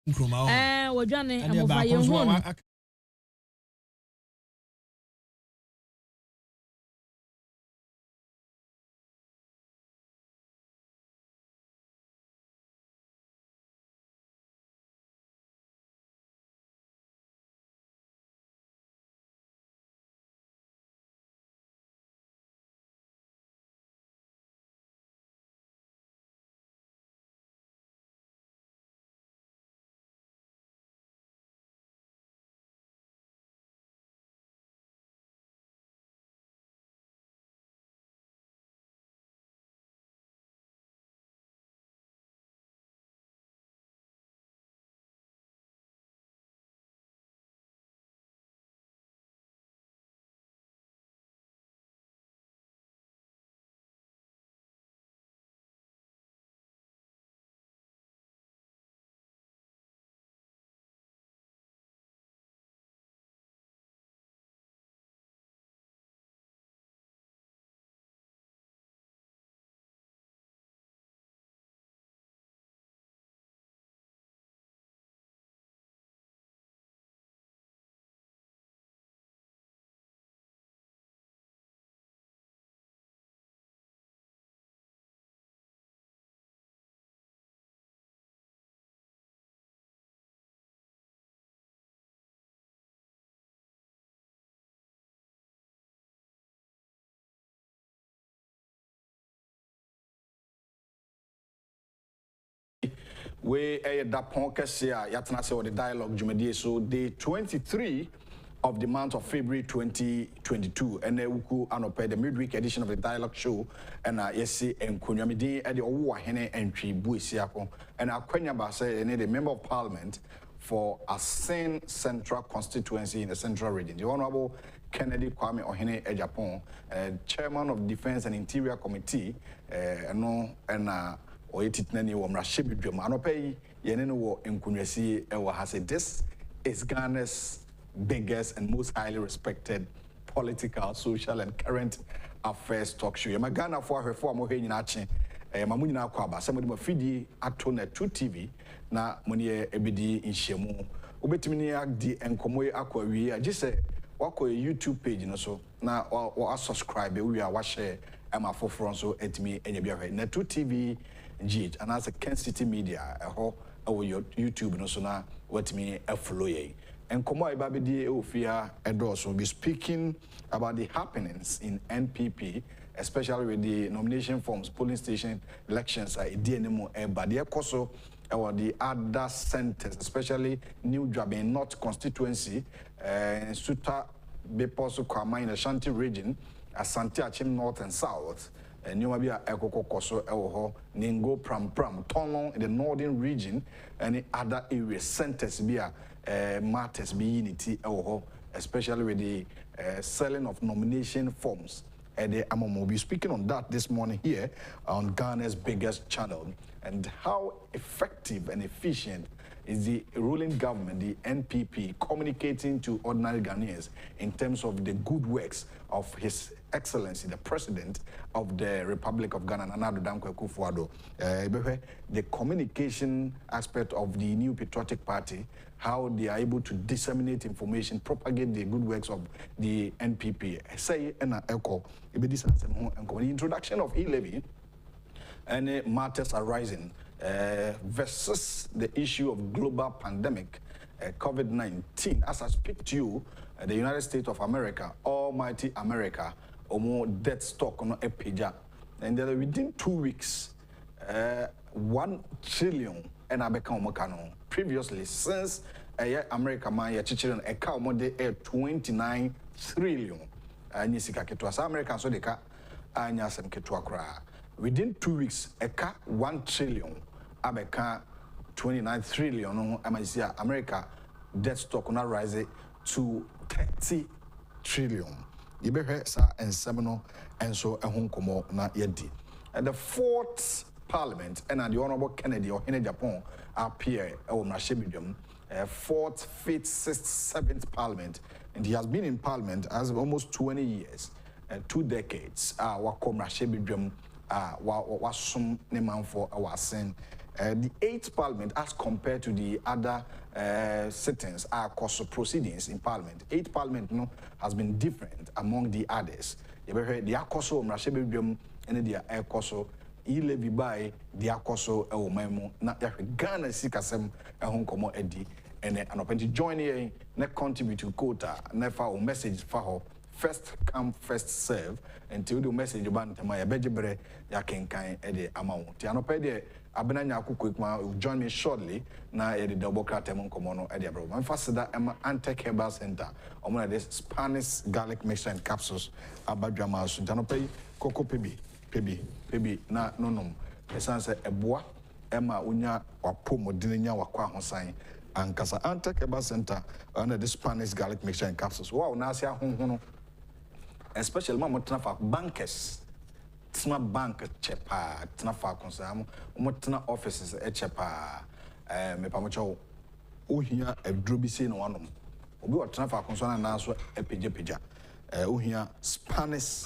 Wojane amofa yehun. We Agyapong Kesia Yatanase or the dialogue Jumedie so day 23 of the month of February 2022 and Uku Anope the midweek edition of the dialogue show and yesi and Kunyamidi at the Ohene entry Buisiapo and Akwenya Base and the member of parliament for Assin Central Constituency in the Central Region. The Honorable Kennedy Kwame Ohene Agyapong, Chairman of Defense and Interior Committee, Oyetitnani wo mrahye bidwam anopai yene no wo enkunwasi ewo hase. This is Ghana's biggest and most highly respected political, social and current affairs talk show. Yema Ghana for ahwefo amohe nyina ache mamu nyina akwa aba se mo fidi ato na 2 TV na moni ebedi nhyiemu obetimi ni agdi enkomoye akwa wi agise wako YouTube page no so na wa subscribe we a wa share ama foforo so etimi enya bia hwe na 2 TV and as a Kencity Media, your YouTube no so na what me a follow ye. And come on, Babidi Ofia Edos will be speaking about the happenings in NPP, especially with the nomination forms, polling station elections, DNMO, but the also or the other centers, especially New Jabin North Constituency, Suta Beposo Kwama in the Ashanti region, Asante Achim North and South. Nyumabia Ekoko Koso Ewoho, Ningo Pram Tono in the northern region, and other areas, centers bia matters be unity Ewoho, especially with the selling of nomination forms. And we'll be speaking on that this morning here on Ghana's biggest channel, and how effective and efficient is the ruling government, the NPP, communicating to ordinary Ghanaians in terms of the good works of His Excellency, the President of the Republic of Ghana, akufo-addo. The communication aspect of the new patriotic party, how they are able to disseminate information, propagate the good works of the NPP. Say, the introduction of e-levy and matters arising versus the issue of global pandemic, COVID-19. As I speak to you, the United States of America, almighty America, more death stock on a page, and then within 2 weeks, 1 trillion and I become previously since America man chichiren a cow more 29 trillion and yisika ketwa American so deka anya sem ketwa kra within 2 weeks a car 1 trillion abeka 29 trillion no amazia America debt stock na rise to 30 trillion. Yebehwe sa ensemno enso ehunkomo na yedi. And the 4th Parliament and the Honorable Kennedy Ohene Agyapong appear ewo mrahye 4th, 5th, 6th, 7th Parliament, and he has been in Parliament as almost 20 years, 2 decades. Wako mrahye wasum ne man for our Assin the 8th Parliament, as compared to the other sittings, are course of proceedings in Parliament. 8th Parliament has been different among the others. You heard the akoso mrashebe and the akoso levy by the akoso memo na Ghana sikasem honkomo edi and an open join here ne contribute to quota never or message for first come first serve until the message about my bejebre ya kenkan e de amount ti anope de abena nyaku quickma will join me shortly na e de double kratem nkomo no e de bro man fasida ema Antec Herbal Center omo na this Spanish garlic mixture and capsules abadwama so anope koko pebi na nonom esanse eboa ema unya wapomodene nya wakwa hosan ankasa Antec Herbal Center under the Spanish garlic mixture and capsules wow na asia honhono especially ma fa bankers tna bank chepa tna fa konsam mo tna offices chepa me pa mo cho ohia adrobi se no wanom obi wa tna fa konsam na so epeja ohia Spanish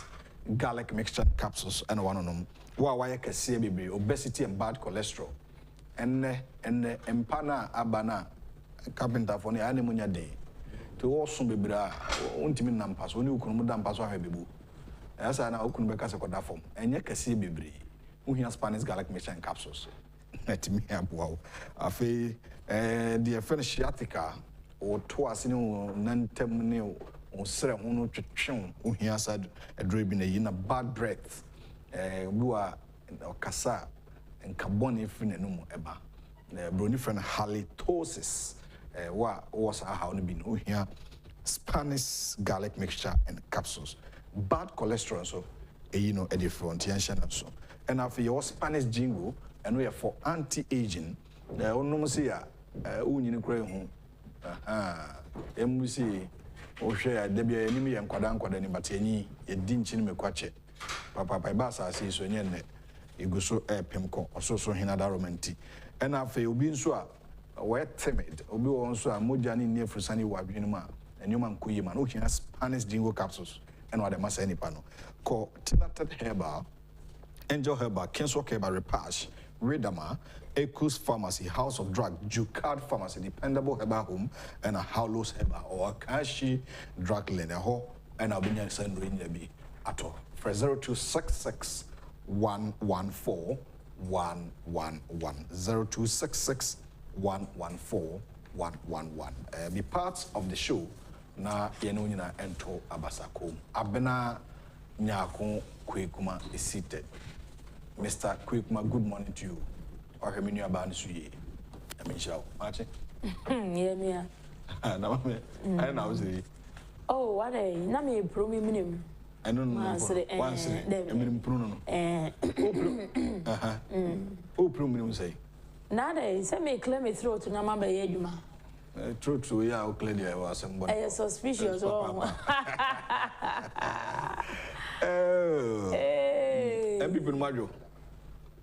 garlic mixture capsules and wanom wa wa yakase bebre obesity and bad cholesterol enne empana abana carpenter for ne anemunya dey to also be bra untimi nampas oni ukunu mu dampas wa bebu esa na ukunu be kase koda form enye kase bebre uhia Spanish garlic mixture capsules etimi aboa afi the sciatica o to asini nantem ne o sere ho no twetwe uhia sad adre bi na yi na bad breath buwa okasa nkabone free nanum eba broni friend halitosis was how no be no here Spanish garlic mixture and capsules bad cholesterol so you know at the frontier so and after your Spanish jingle and we are for anti-aging no see ya unyini kure hu emusi o share de bia enimi ye nkwada ni batenyi ye dinchi ni mekwache papa ba sa si so nyenne iguso pemko ososo hinada romanti and after obi nso a we're timid. Obi also a mojani near Frusani Wabinuma, and Newman Kuyima, no has Spanish jingo capsules, and what they must any panel. Call Tinated Herbal, Angel Herbal, Kenso Herbal Repash, Redama, Ecus Pharmacy, House of Drug, Jucard Pharmacy, Dependable Herbal Home, and a Howlos Herbal, or Akashi Drug Leneho, and Albanian San Rinjabi at all. For 0266 114 111 0266 114-111. Be part of the show na yeno nyina ento abasako. Abena nyako Kwekuma is seated. Mr. Kwekuma, good morning to you. Or hemi nu aba nsu ye. Emi show. Machi? Yeah, me. Na mame. I na wo say. Oh, what eh na me promi minim. I don't know. Once emi pro no. O pro minim say. Nada, say me clear me throat na mama be adwuma. True, yeah, o clear there was some body. Suspicious oh. Hey. People majo.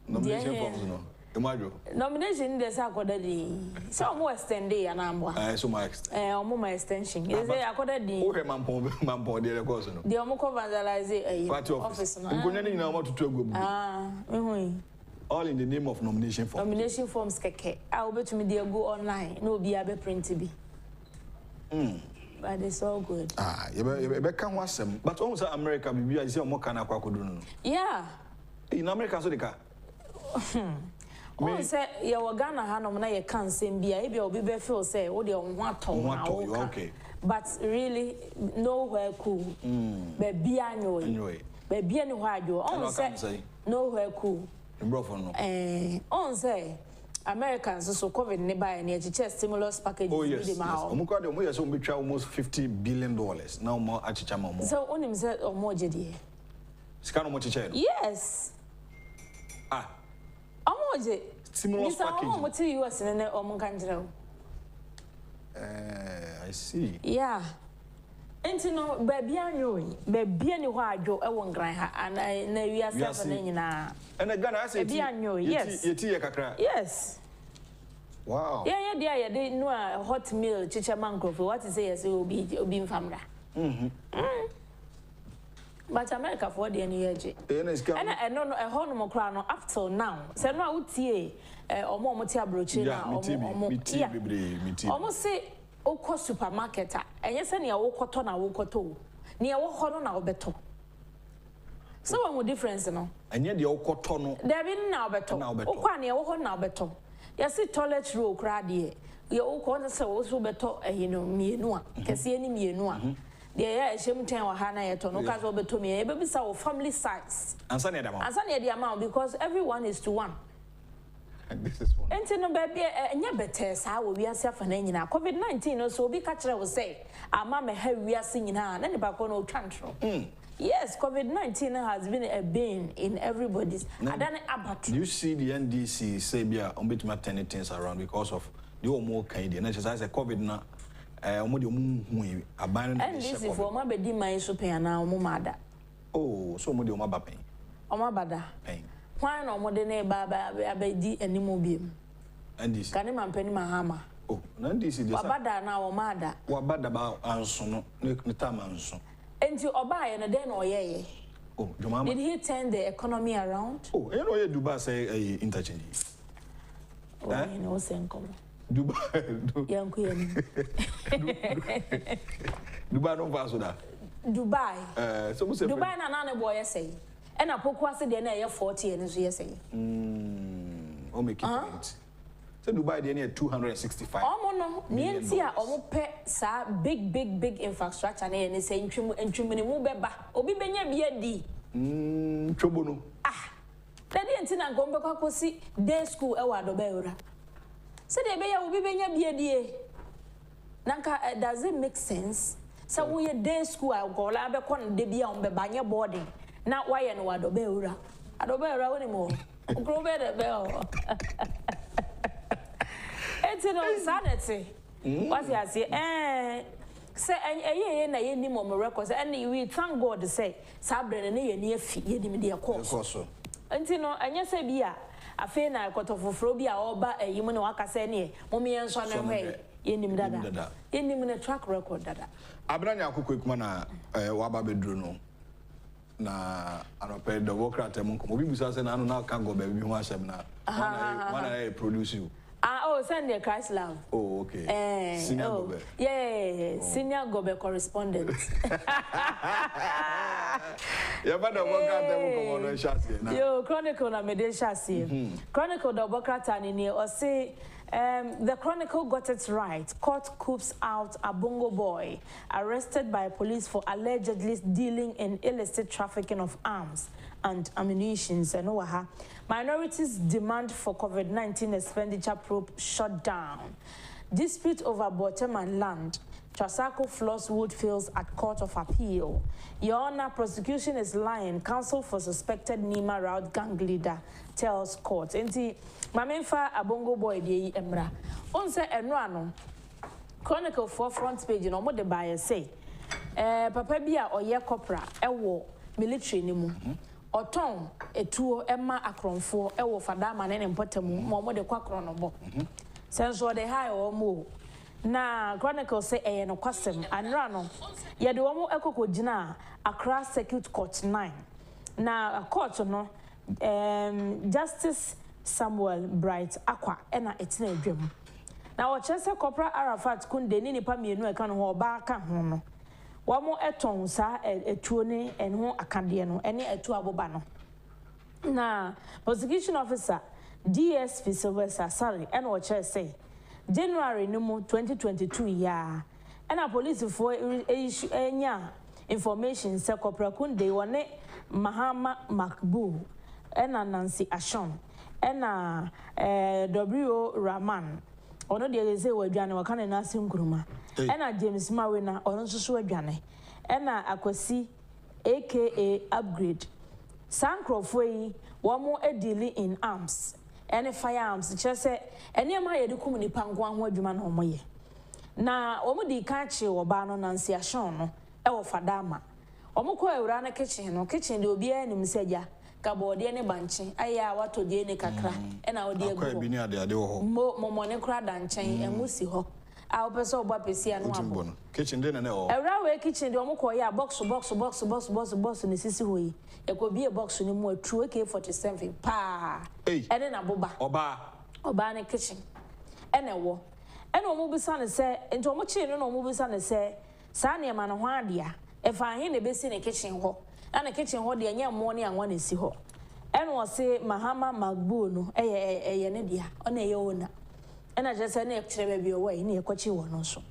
Nomination forms no. Majo. Nomination dey say akoda di. So mo extend dey anambwa. So my omo my extension. You say akoda di. O he mampo dey record no. Dey omo ko vandalize office no. Nkonya ni na mo tutu agbo. Me all in the name of nomination forms. Nomination forms keke. I will bet me they go online. No be abe print be. But it's all good. You can watch them. But almost America, be I say more can akwakodu. Yeah. In America, so they can. Oh, say your Ghana hanom na ye can same be. Maybe obi be feel say oh they want to. Okay. But really nowhere cool. Baby anyway. Baby anywhere you. Oh say nowhere cool. On say Americans so COVID ne buy near stimulus package. Oh yes. Yes. Almost $50 billion. Now more achichama. So onim say or more jedi. Scano much. Yes. Omoje stimulus package. Omo to US ne omo kanjira. I see. Yeah. Enti no baby anyo baby ani ho adwo e won gran ha and na wi asefa na nyina. And Ghana I say baby anyo yes. Yeti kakra. Yes. Wow. Yeah they no a hot meal chicha mangrove what is say yes obi famra. But America for the energy. And no, a honor crown up till now. So no, I would see or more brochina almost say, Oko supermarket, and yes, any Oko na Oko near Oko na Obeto. So one difference, no. And yet the Oko tono. There been now better. Oko near Oko now better. Yes, the toilet roll crady. You Oko so also better, you know, me no, Cassie any me no. The air is shame ten or Hana yet on Okazo beto me, baby saw family size. And Sunny the amount because everyone is to one. And this is one. And no baby, and your better, I will be a self and any now. COVID-19 also be catcher will say, our mamma have we are singing her and any back on old tantrum. Yes, COVID-19 has been a bane in everybody's. You see the NDC say, yeah, on bit maternity things around because of the more Canadian. And I say COVID now. And this is for my baby, my super now, Mumada. Oh, so much of my baby. Oh, my bada. Why no more than a baba, abedi, and immobium? And this can him and penny my hammer. Oh, none this is Bada now, Mada. What bad about Anson, Nitamanson? And you buy and a den or yea. Oh, did he turn the economy around? Oh, you know, you do say interchange. Oh, you know, Senko. Dubai, young queen. Dubai no pass that. Dubai. So Dubai na nana boy say. And a pokwa say the na 40 and so say. O make it. So Dubai the near 265. Omo no, nientia omo pe sa big infrastructure na e say ntwumene mu beba. Obi benya bia di. Chobo no. Ah. Daddy entina ngombe kwa kosi day school e wa dobeura. So the baby will be being Nanka, does it make sense? So we a day school, I'll go lab on the beyond the banya boarding. Not why and what Adobeura. Adobeura anymore. Grow better bell. It's an insanity. What's I say? Say, and I any more records, and we thank God to say, Sabrin and near feet, you course. Until no, and yes, I be. I feel na kotofofrobia oba yimu ne wakase ne momi enso na hwe yenim dada yenim na track record dada abranya akoko ekuma na waba bedru no na anope the worker tem nko obi busa se na anu na ka go ba bi ho asem na wana produce you oh send the Christ love. Oh okay. Senior Gobe. Yeah, senior Gobe correspondent. Yeah, but the worker them come on chassis na. Yo Chronicle na mede chassis. Chronicle the worker tani or say the Chronicle got it right. Court coops out a Bongo boy arrested by police for allegedly dealing in illicit trafficking of arms and ammunition. And minorities demand for COVID-19 expenditure probe shut down. Dispute over Boteman land. Trasacco floors Woodfields at Court of Appeal. Your Honor, prosecution is lying. Counsel for suspected Nima route gang leader tells court. Enti, Mamenfa a Bongo boy de Emra. Onse Enrano. Chronicle 4 front page no mo de buyer say. Papa bia oye corpora ewo military ni mu. Oton etuo emma akronfo ewo fadama ne mpotemu mo de kwakro no bo. Senso de high o mo. Na Chronicle say no kwasem anrano ye de wo ekokogina Accra Circuit Court 9. Na court no Justice Samuel Bright Aqua ena etina adwam. Na wo chese Corporal Arafat Kunde ni nipa mienu eka no ho ba ka ho no. Wo mo eton sa etuo ne enho akade no ene etu aboba no. Na prosecution officer DSP Sylvester Sari ena wo chese January numu 2022 ya ena police for enya information se Corporal Kunde wone Mahama Makbu ena Nancy Ashin ena W Rahman ono de say wadwane wakane na asinkuruma ena James Mawena ono nso wadwane ena Akwasi aka Upgrade sankrofo yi wo mo dealing in arms ene firearms chese ene ma yede kum ni panko ho adwuma na omoye na omo di ka chi wo ba no Nancy Ashin no e wo fadama omo ko ewura na kitchen de obi anim seja kabode ne banche aya wato de ne kakra ena odi egu ko bi ni ade wo ho mo ne kra da nchen emusi ho a opeso oba pesi anu abo kitchen dey na o ewra we kitchen dey omko ya box ne sisi hoyi ekobi e box ni mu atu AK47 pa ene na boba oba ne kitchen ene wo ene omo bisa ne se enti omo chi no na omo bisa ne se sa ne ma no ho adea e fa he ne besi ne kitchen ho na kitchen ho de nya mo ne anwa na si ho ene wo se Mahama Magbo no eye ne dia ona eye ona ena je se na e kire ba bi o wai ne e kwachi wo no so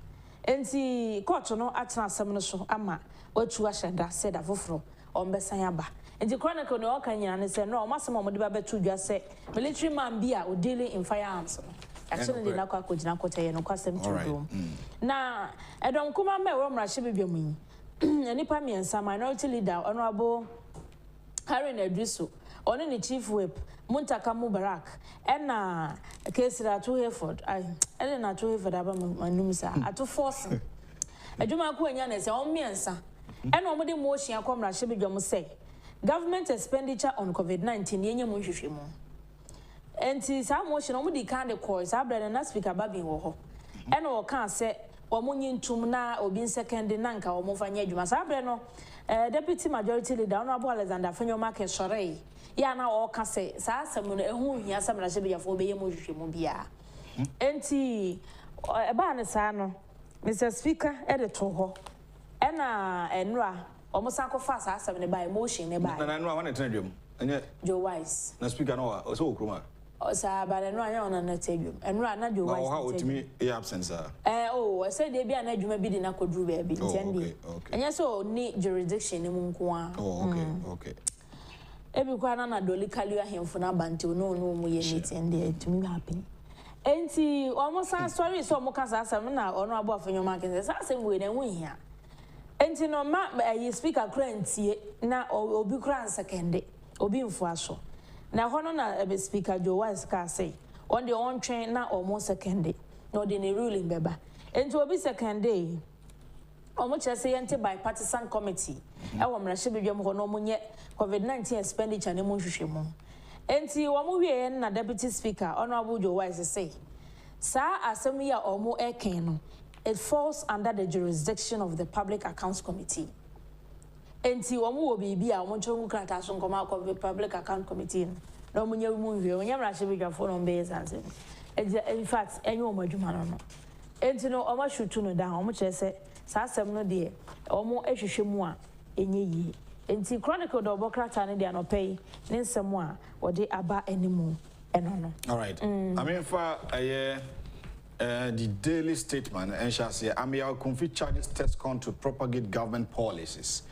enti court no atena asem no so ama watu ahyeda said afoforo ombesan aba enti chronicle no oka nyina ne se no omasem omode ba betu dwa se military man bi a o dealing in firearms no actually de nakwa kojina kotaye no kwasem tudo na edom kuma me wo mrahye bibia mu enipa miensa minority leader honorable Harry Nedriso oni ni chief whip Muntaka Mubarak ena Kencity to Hereford ena na to Hereford aba manumisa ato force adwuma ko anya na se on miensa ena omode motion akomra hye bidwom say government expenditure on COVID-19 yenye mu hwehwe mu enti sa motion omode kan de call sa brother na speaker babin wo ho ena wo kan se omunyi ntum na obi second na nka wo mfanya adwuma sa brother no deputy majority leader honorable Alexander Fanyoma Kesorei ya na o ka se sa asem no ehu hia asem na hye biyafo be yemu hwehwe mu bia enti eba ne sa no Mr. Speaker to ho ena enra omusa ko fa sa asem ne ba emotion ne ba na enra wan tena dwam enye Joe Wise na speaker no o so okroma o sa ba enra anya ona na tedwam enra na Joe Wise o ha otimi e absence o say de bia na adwuma bi di na koduru ba bi ntende enye so ni jurisdiction ne mu nko a okay ebi kwa na doli kalua hemfo na bante no mu ye ntende tumi happen enti omusa story so mo kasa asem na ono abo Afanyoma Kencity sa asem we na hu hia enti no ma speaker krantie na obi kran second obi mfu aso na hono na ebe speaker Joe Wise ka say on the on train na almost second no de ne ruling beba enti obi second day omo chese yente bipartisan committee e wo mrahye bedwam ho no munye COVID-19 expenditure ne mu hwehwe mu enti omo wie na deputy speaker honorable Joe Wise say sa asem ya omo eken no it falls under the jurisdiction of the Public Accounts Committee enti omo wo bibi a omo chongu krata so nkoma akọ Public Account Committee no munye mu hwie onye mrahye bedwafo no be sanse in fact enyo omo adwuma no enti no omo shutu no down omo chese sa asem no de omo ehwehwe mu a enye yi enti chronicle do bokrata ne de anopei ne nsem a wode aba animu eno no all right I mean for the daily statement and shall say Amia Conflict charges TESCON to propagate government policies.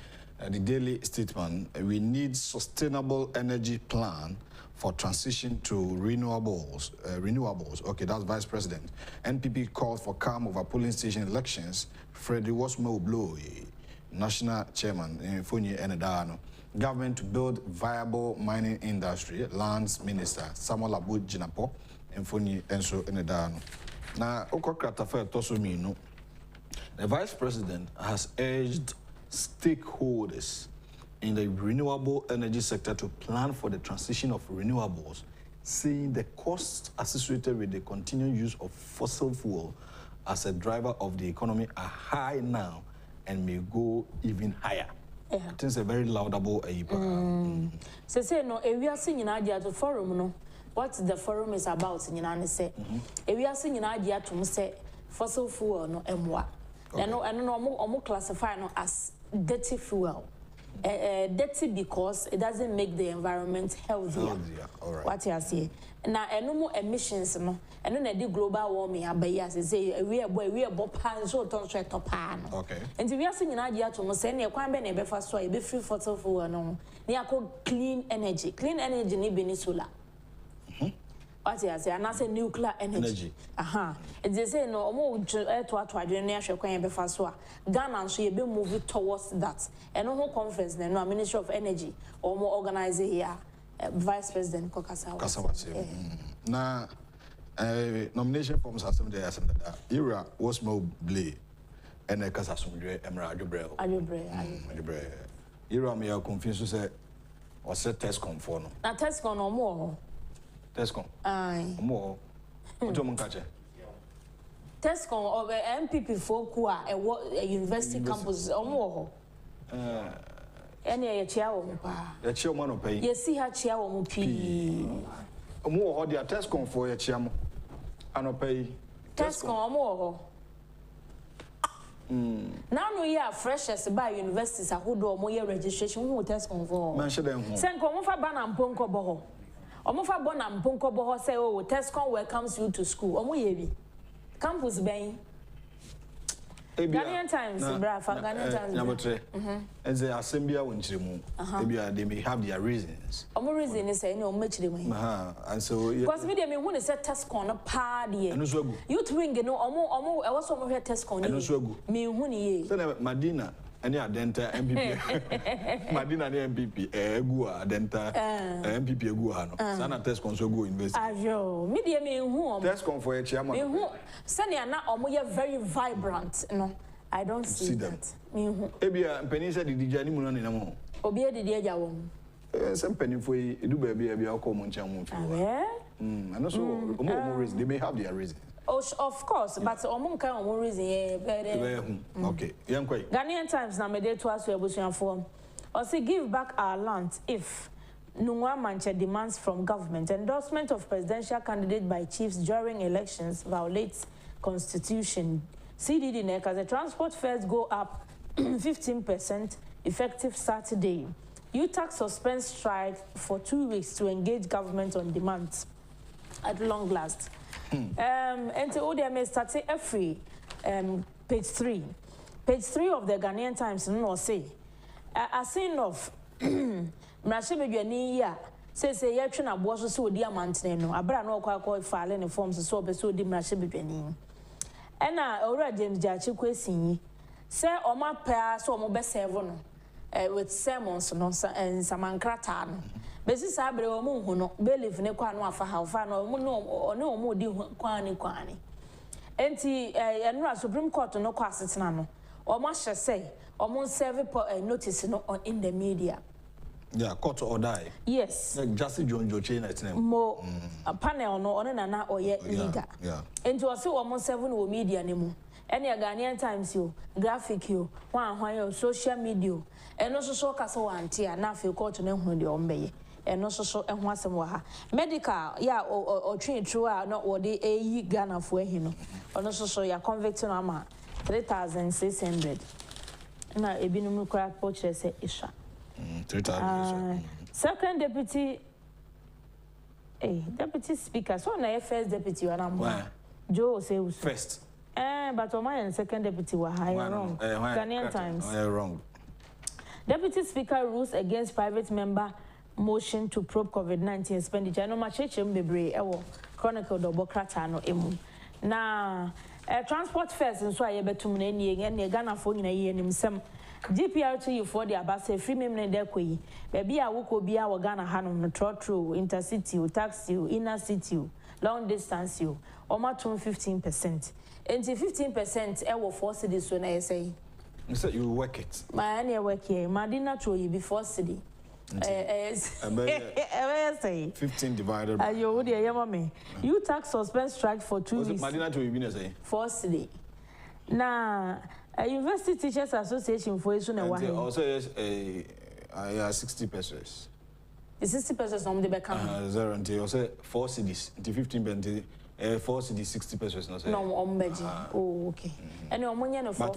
The daily statement, we need sustainable energy plan for transition to renewables. Okay, that's Vice President. NPP calls for calm over polling station elections. Freddie Wasmo Blow, National Chairman, Fonyi Enedano. Government to build viable mining industry. Lands Minister Samuel Abu Jinapo, Fonyi Enso Enedano. Now, the Vice President has urged stakeholders in the renewable energy sector to plan for the transition of renewables, saying the costs associated with the continued use of fossil fuel as a driver of the economy are high now and may go even higher. Yeah. I think it's a very laudable say no, we are seeing in the forum, no. What the forum is about, you know, say, if we are seeing an idea to say fossil fuel no emwa, and no classify no as dirty fuel. Dirty because it doesn't make the environment healthier. All right. What you say? Now, no more emissions, no, and then the global warming. Say we are pan so don't try to pan. Okay. And if we are seeing an idea to say, "Ne kwa be ne be fast so be free fossil fuel no, ne clean energy. Clean energy ni be solar." What you say? And I say nuclear energy. They say no more to adwene ahwe kwan be fa so a Ghana so ye be move towards that. And no conference no Ministry of Energy or more organize here Vice President Kokasa. Na nomination forms assembly that era was more blay and a kasa sumdwe Emra Agyapong. Era me are confused say or set TESCON for no. Na TESCON no more. TESCON. Aye. More. What do you catch? Tescon or MPP folk who are a university campus or more. Any a chair the chairman of pay. Yes, see her chair or P. More or the Tescon for a chairman. And pay Tescon or more. Now we are freshers by universities who do more registration who Tescon for. Send Comofa Ban and Ponko Boho. Omofa Bon and Ponko Boho say, oh, Tescon welcomes you to school. Omo Campus Bain. Ghanaian Times, Brafa, Ghanaian Times. Number 3. As the assembly won't remove. They may have their reasons. Omo reason is saying no much the way. And so because media me when set Tescon a party. You twing no omo I was omo here Tescon. And so me huni ye. Madina. Any adenta MPP. Madina ni MPP. Gua adenta MPP gua no. Sana Tescon so go invest. Ayo, media me who Tescon for a chairman. Me who sani na omo ye very vibrant. No, I don't see that. Me who. Ebia penny said the dijani mu no na mo. Obi e didi eja wo. Some penny for edu ba bia bia ko mo ncha mo fi. And also omo reason they may have their reason. Oh, of course, but omo kan omo reason okay. Ghanaian Times na me dey to aso ebusuafo. Or say give back our land if Nungwa Manche demands from government endorsement of presidential candidate by chiefs during elections violates Constitution. CDD neck as the transport fares go up 15% effective Saturday. UTAC suspends strike for 2 weeks to engage government on demands at long last. And to ODM starting every page 3. Page 3 of the Ghanaian Times no say Assin of Mrashebedwani ya say yetwe na bo so odi amantene no abra na okwa file ne forms so be so odi Mrashebedwani ena owura James Jachi kwesinyi say oma pa so omo be serve no with sermons no samankrata no besi sabre omo hu no believe ne kwa no afa ha no omo no omo di kwani enti enura Supreme Court no kwa asetena no omo hye say omo serve notice no in the media. Yeah, court order. Yes. Justice John Joche na its mo a panel no one na oye leader. Yeah. Enti o se omo serve no media ne mu. Ene Ghanaian Times yo, graphic yo, hwan yo, social media. Eno so kasa wanti a na afi court no hu de ombeye. Eno so eho asem wa ha. Medical ya o twin true a no wo de eyi Ghana fo ahi no. Ono so ya convict no ama 3,600. Na ebinum kra poche se isha. 3,000. Second deputy speaker. So na first deputy wa na Joe say first. But Oman second deputy were higher wrong. Ghanaian Times. Wrong. Deputy Speaker rules against private member motion to probe COVID-19 expenditure. No macheche mbebre ewo chronicle do bokrata no emu. Na transport fares nso ayebetum na enie Ghana fo nyina yi anim sem GPR2 for the abase free memne de koyi. Baby a woko bia wo Ghana hanom no trotro intercity taxi inner city long distance you almost 15%. And 15% ewo 4 cities so na say. You said you work it. My any work here. Madina to you before city. 15 divided by. You would hear me. You tax suspend strike for 2 weeks. Madina to you say. 4 city. Na University Teachers Association for you na wa. Also yes 60 pesos. The 60 pesos no dey back am. Zero until also 4 cities. Until 15 4 cities 60 pesos no say. No ombeji. Oh okay. And omonya no 4.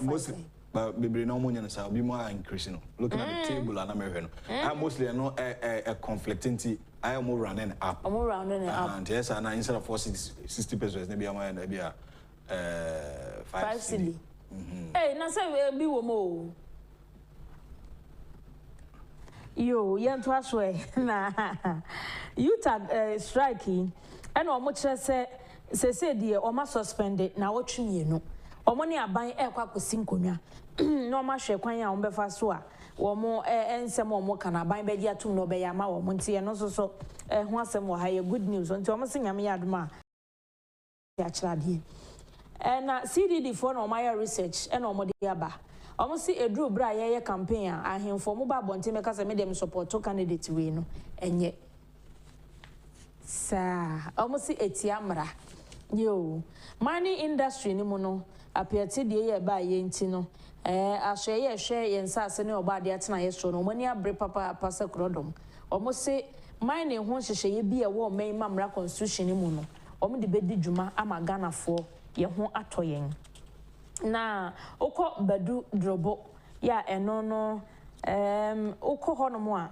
But baby no money na say be more increasing. Looking at the table and American. I mostly no a conflicting I am more running up. I'm more rounding up. And yes, and instead of 60 pesos maybe am maybe 5 cedi. Hey, na say be wo mo. Yo, yanto aswe na you tag striking and omo kire say die omo suspended na wotwe mienu. Omo ne aban ekwa kosi nkonwa no ma hwe kwan a omo befa so a omo ensem omo kana aban be dia tum no be ya ma omo ntie no so ho asem wo ha ye good news nti omo se nyame ya adoma ya kirade na CDD for no my research and omo de aba omo se edru bra ye campaign a ahemfo mo ba bonte me kasa me dem support to candidate we no enye sa omo se etia mra Yo, mining industry ni mono apiati de ye ba ye nti no ahwe ye hwe ye nsase ne oba de atena ye so no mani abre papa pasa krodom omo se mining ho hyehye ye bi e wo man mamra constitution ni mu no omo de bedi djuma ama Ghana fo ye ho atoyen na ukọ badu drobo ya eno no ukọ hono mo a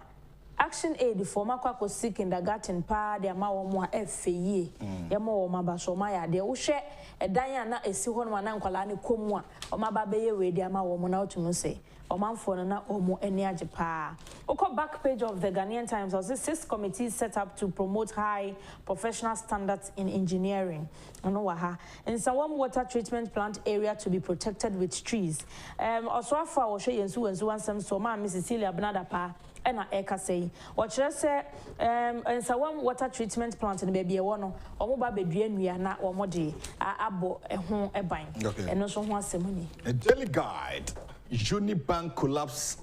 Action Aid for Makwako Sick Kindergarten pa de ama wo mo a efeye ye mo wo maba so ma ya de wo hwe edan ya na esi ho no na nkwala ne komu a o maba be ye we de ama wo mo na otumu se o manfo no na o mo ani age pa ukọ back page of the Ghanaian Times was this 6 committees set up to promote high professional standards in engineering no wa ha in some water treatment plant area to be protected with trees also afa wo hwe yensu wensu wansam so ma Miss Cecilia Benada pa ena eka sei wo kire se nsawam water treatment plant ne bia wo no omo ba bedua nua na wo mo de abo ho eban eno so ho asem a daily guide Unibank collapse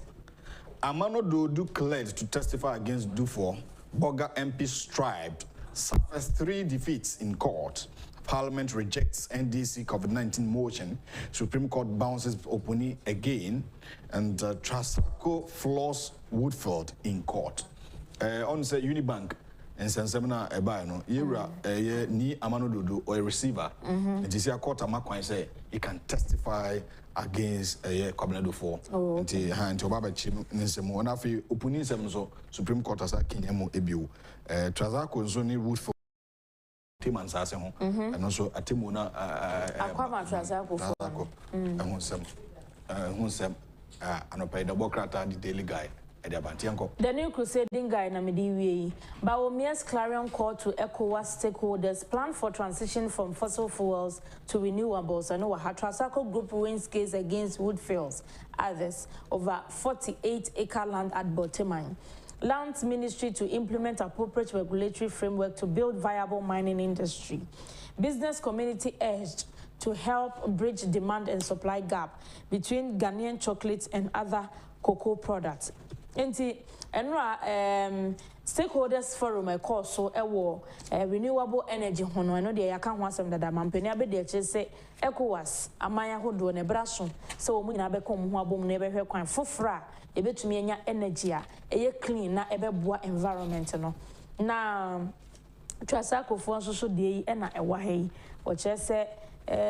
Amano Dodu declared to testify against Dufo Boga MP striped suffers 3 defeats in court. Parliament rejects NDC COVID-19 motion. Supreme Court bounces Opuni again. And Trasaco floors Woodfield in court. On say Unibank and Sensemina Ebano, Ira ni Amano Dodu or a receiver. And this year court Amakwa say he can testify against a cabinet for the hand to Baba Chim Nisemo. And after Opuni Semso, Supreme Court as a Kenyamo Ebu. Trasaco Zoni Woodfield. And also a Timona and pay the Bocrata, the daily guide. The new crusading guide Namidiwi, Baomia's clarion call to ECOWAS stakeholders plan for transition from fossil fuels to renewables. And our Trasaco Group wins case against Woodfields, others over 48-acre land at Botemine. Lands Ministry to implement appropriate regulatory framework to build viable mining industry. Business community urged to help bridge demand and supply gap between Ghanaian chocolates and other cocoa products. Stakeholders forum a call so renewable energy hono no de yaka ho asem dada mampani abede che se ECOWAS amanya hodo ne braso se wo nyina be kom ho abom na be hwe kwan fofora e betumi anya energy a eye clean na e be boa environment no na Trasaco fo nso so de yi e na e wa he wo che se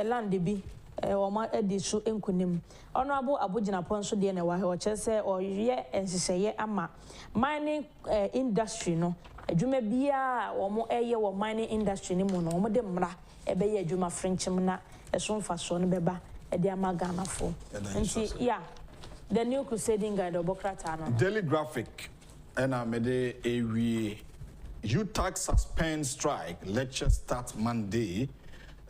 land bi woma edisu enkunim honorable abugina ponso de na wa he wo che se oye enseseye ama mining industry no adwuma bia womo eye wo mining industry ni mu no womo de mra ebe ye adwuma frenchim na eso mfaso no beba e de ama Ghana fo nti yeah the new crusading guide obokrata no daily graphic and amede ewie UTAG suspend strike lecture start Monday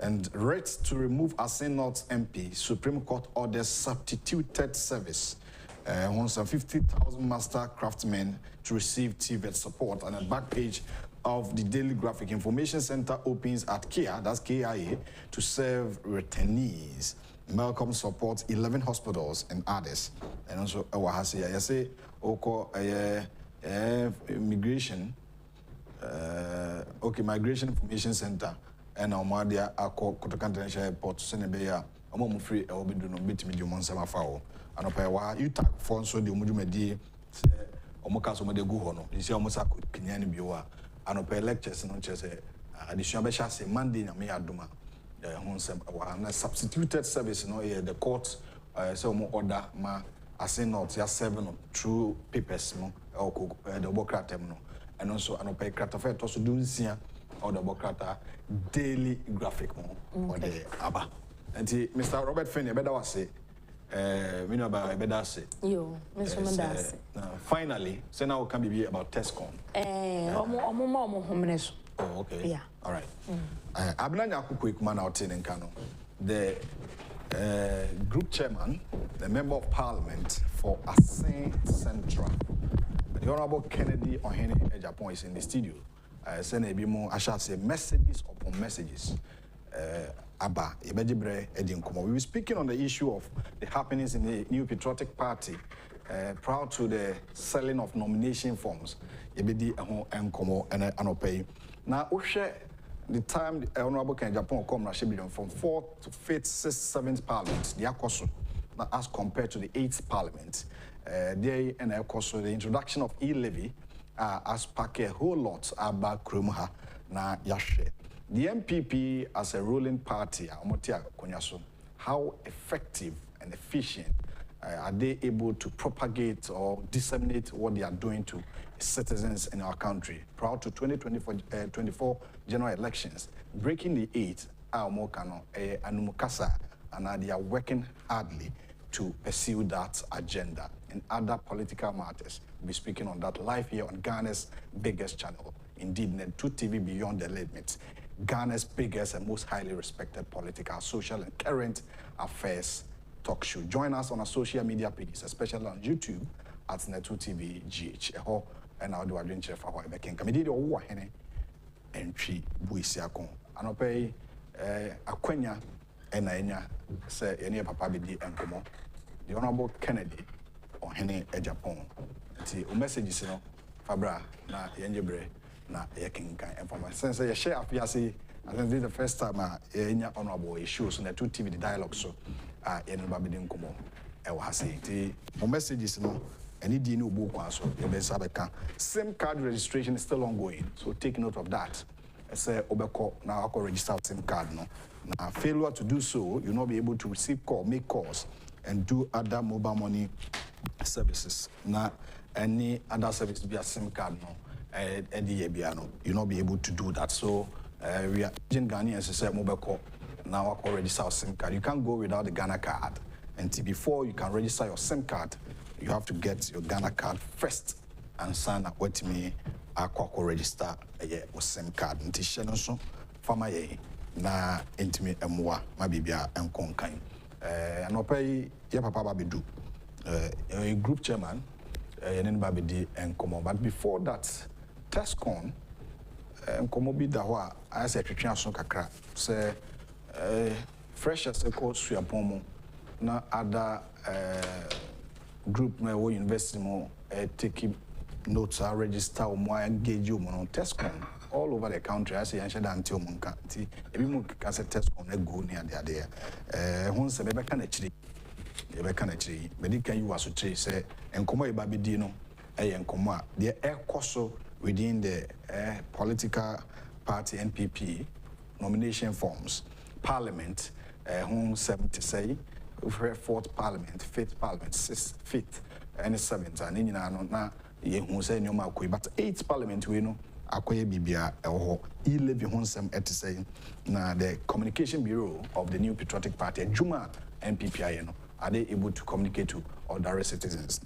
and rates to remove Assin MP. Supreme Court orders substituted service. 150,000 master craftsmen to receive TVET support. And the back page of the Daily Graphic Information Center opens at KIA, that's KIA, to serve returnees. Malcolm supports 11 hospitals and others. And also, I say, immigration, Migration Information Center. And Omadia Ako Kotokantanisha Airport, Senebeya, a moment free, I will be doing a bit medium on Samafao. And Opawa, you talk for so the Mujumedi, Omokaso de Guhono, you see almost a Kenyani Bua, and Opa lectures and just additional Beshas, Monday, and me Aduma, the substituted service, no, the court, so more order, ma, Assin not, just 7 true papers, or the Bocratem, and also an Opa Cratafet, also doing here. Or the Bocrata daily graphic or the ABBA. And Mr. Robert Finney, better was say, better say. You, Mr. Mandasi. Finally, so now can be about TESCOM. Oh, okay. Yeah. All right. Abnanya quick man out in Kano. The group chairman, the member of parliament for Assin Central, the Honorable Kennedy Ohene Agyapong is in the studio. Send a bit more, I shall say, messages upon messages. Abba, we were speaking on the issue of the happenings in the New Patriotic Party prior to the selling of nomination forms. Ebedi and Komo and Anopay. Now, the time the Honorable Agyapong come Rashibidium from 4th to 5th, 6th, 7th Parliament, the Akoso, as compared to the 8th Parliament, there and Akoso, the introduction of e-levy as pack a whole lot about Krumha na Yashe. The MPP as a ruling party, how effective and efficient are they able to propagate or disseminate what they are doing to citizens in our country prior to 2024 general elections, breaking the 8 and they are working hardly to pursue that agenda and other political matters. We'll be speaking on that live here on Ghana's biggest channel, indeed, Net2 TV Beyond the Limits, Ghana's biggest and most highly respected political, social, and current affairs talk show. Join us on our social media pages, especially on YouTube at Net2 TV GH. And I'll do a drink for how I can come. Did Ohene entry Buisiakon. And I'll pay Aquenya and Enya say any papa bidi and come. The Honorable Kennedy Ohene Agyapong. The messages, you know, Fabra na Yenjebre na Yakinka. And for my sense, I share Afiasi. I think this is the first time Enya Honorable issues on the 2 TV the dialogue. So, Yenba bidin come. I was saying the messages, you know. Any dino book also, same card registration is still ongoing, so take note of that. I say Obeko now I register SIM card no. Now failure to do so, you'll not be able to receive call, make calls, and do other mobile money services. Now any other service via SIM card no, you'll not be able to do that. So we are in Ghanaians say Obeko now I register SIM card. You can't go without the Ghana card, and before you can register your SIM card, you have to get your Ghana card first and sign up with me. I register a SIM card. Until Shenonso, Fama na intime emwa, my bibia and conkain. And pay your papa babidu, a group chairman, and babidi and Como. But before that, Tescon, and Komobi Dawa, I said, Christian Kakra, say, fresh as a course, Unauthorized, na other. Group my university more taking notes are register more engage you on Tescon all over the country. I say I should until Monka. Every month can say Tescon a go near there. Once a baby can actually medical you was to say and come baby dino and come the air coso within the political party NPP nomination forms, Parliament, whom 70 say. 4th Parliament, 5th Parliament, 6th, 5th, and 7th, and in na who say no makui, but 8th Parliament we know Akoye Bibia or e-levy honsem et say na the Communication Bureau of the New Patriotic Party, Juma NPPI, are they able to communicate to other citizens?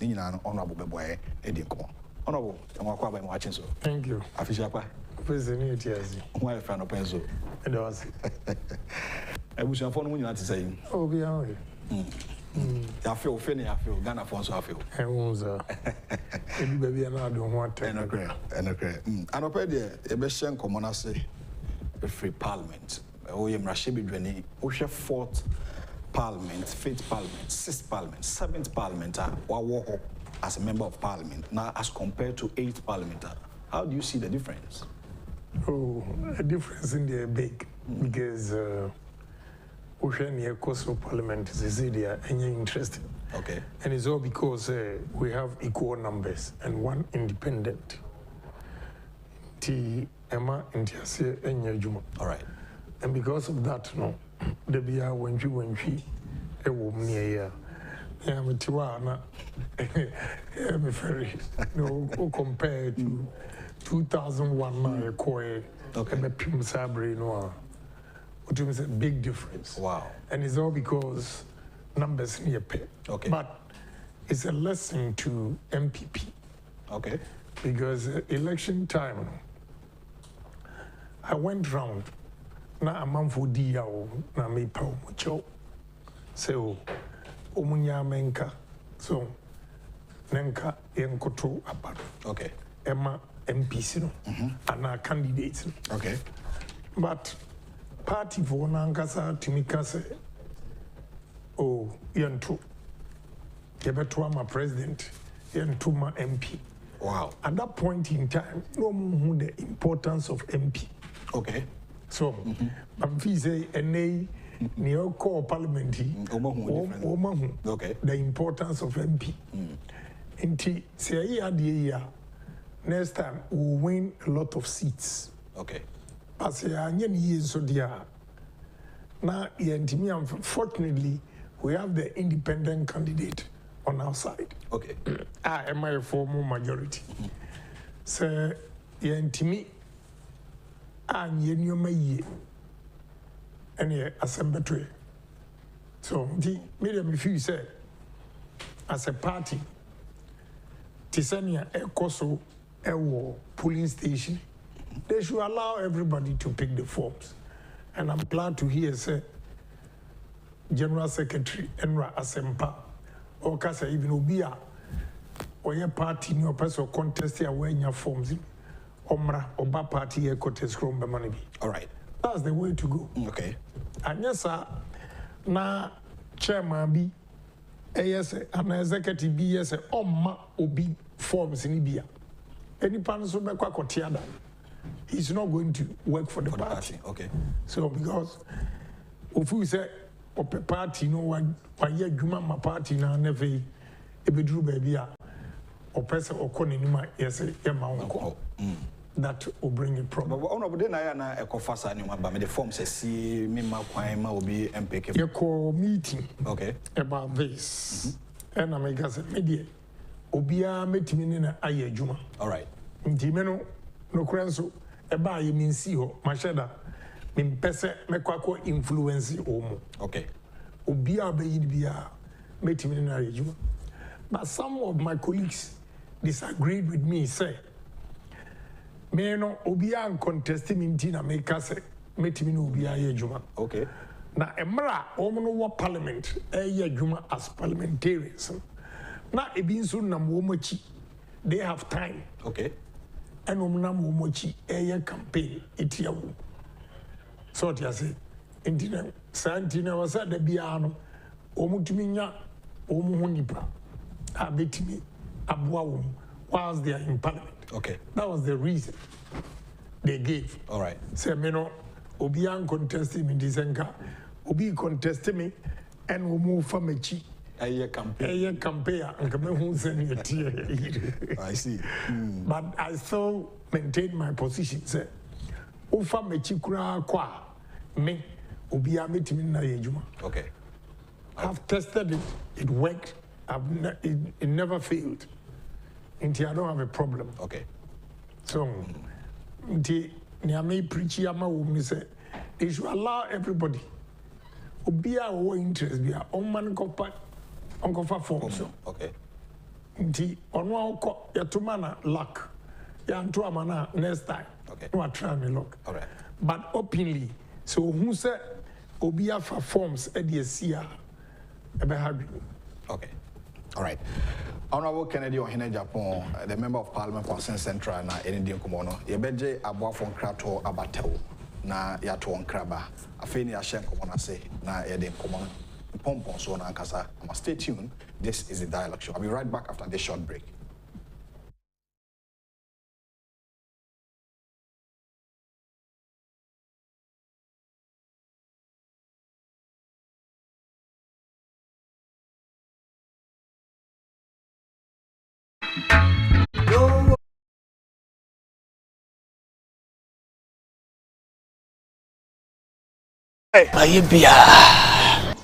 Honorable boy, Edinko. Honorable, I'm watching so. Thank you. Afishapa. President Tiazi. My friend of Penzo. And I was. I wish I found one to say. Oh, be on. I feel funny, I feel Ghana for so I feel. I was baby and I don't want to. And okay. And I paid the best common I say a free parliament. Oh, you Rashibi Dweni, Osha 4th Parliament, 5th Parliament, 6th Parliament, 7th Parliament, or as a member of Parliament, now as compared to 8th Parliament. How do you see the difference? Oh, the difference in there big because Ohene Coastal Parliament is area and you're interested. Okay. And it's all because we have equal numbers and one independent. Emma and Tiasia and Yajuma. All right. And because of that, no, the Bia when she a woman near I'm a Tiwana, I'm a ferry, no, compared to 2001, my Koi, okay, and a Pim Sabre Noir. Which is a big difference. Wow. And it's all because numbers near pay. Okay. But it's a lesson to MPP. Okay. Because election time, I went round. Na a month for Diao, na me pao mucho. So, Omunya Menka, so Nenka Yenkoto Abad. Okay. Emma MPC, and our candidates. Okay. But party for Nankasa to me, oh, Yantu, Yabatuama president, Yantuma MP. Wow. At that point in time, no one knew the importance of MP. Okay. So, I'm say a near core parliament, okay. The importance of MP. Inti say year next time we'll win a lot of seats. Okay. As years so dear. Now, unfortunately, we have the independent candidate on our side. Okay. I am a formal majority. So, yentimi and yenyo and ye assembly. So, the medium if you say as a party, Tisania Ekoso Ewo polling station, they should allow everybody to pick the forms. And I'm glad to hear say General Secretary Enra Asempa or Kasa even Obia or your party no person contest here wearing your forms Omra Oba party contest from Bamanabi. All right. That's the way to go. Okay. And yes, sir, na chairman be yes, an executive be yes, Oma Obi forms in Ibia. Any person so be kwa he's not going to work for the party. Okay. So because if we say ope party no one ye juma ma party na never e bedru baby a opese okoni nima yes e ma wonko. That will bring a problem. But honorable na ekofasa ni ba me the form say see me ma kwan ma obi MPK. You call meeting. Okay. About this. And I make us media. Obia metimi ni na aye juma. All right. Ntime no kranso eba ye minsi ho masheda mimpese mekwako influence omo. Okay. Obia be yibia metimi na aye juma. But some of my colleagues disagreed with me say me no obia contest minti na make us metimi no obia ye juma. Okay. Na emra omo no wa parliament ye juma as parliamentarians. Na ebi nso na mo machi they have time. Okay. And umnam mochi a campaign itiawu. So what you say? Intina Santina was at the Biano, Omutiminya, Omuhunipa, Abetimi, Abuawum, whilst they are in parliament. Okay. That was the reason they gave. All right. Say, Meno, Obian contested me, Disenka, Obi contested me, and Omu Famechi. A campaign, and come who send you a tear. I see. But I still maintain my position. Say, Ufa mechikura kwa me ubia meeting na yejuma. Okay. I've tested it. It worked. It never failed. Until I don't have a problem. Okay. So, until niame preach yama woman say they should allow everybody. Ubia or interest be a man kopa. Uncle for forms. Okay. Nti onwa uko yatumana luck. Ya ntuamana next time. Okay. No try me luck. All right. But openly, so who said obia for forms e dey sia e be happy. Okay. All right. Honorable Kennedy Ohene Agyapong, the member of Parliament for Assin Central na Enidi Nkomono. Ye beje aboafo nkrato abatewo na yato nkraba. Afei ni ahye nkomono ase na ye de nkomono. So stay tuned. This is the Dialogue Show. I'll be right back after this short break.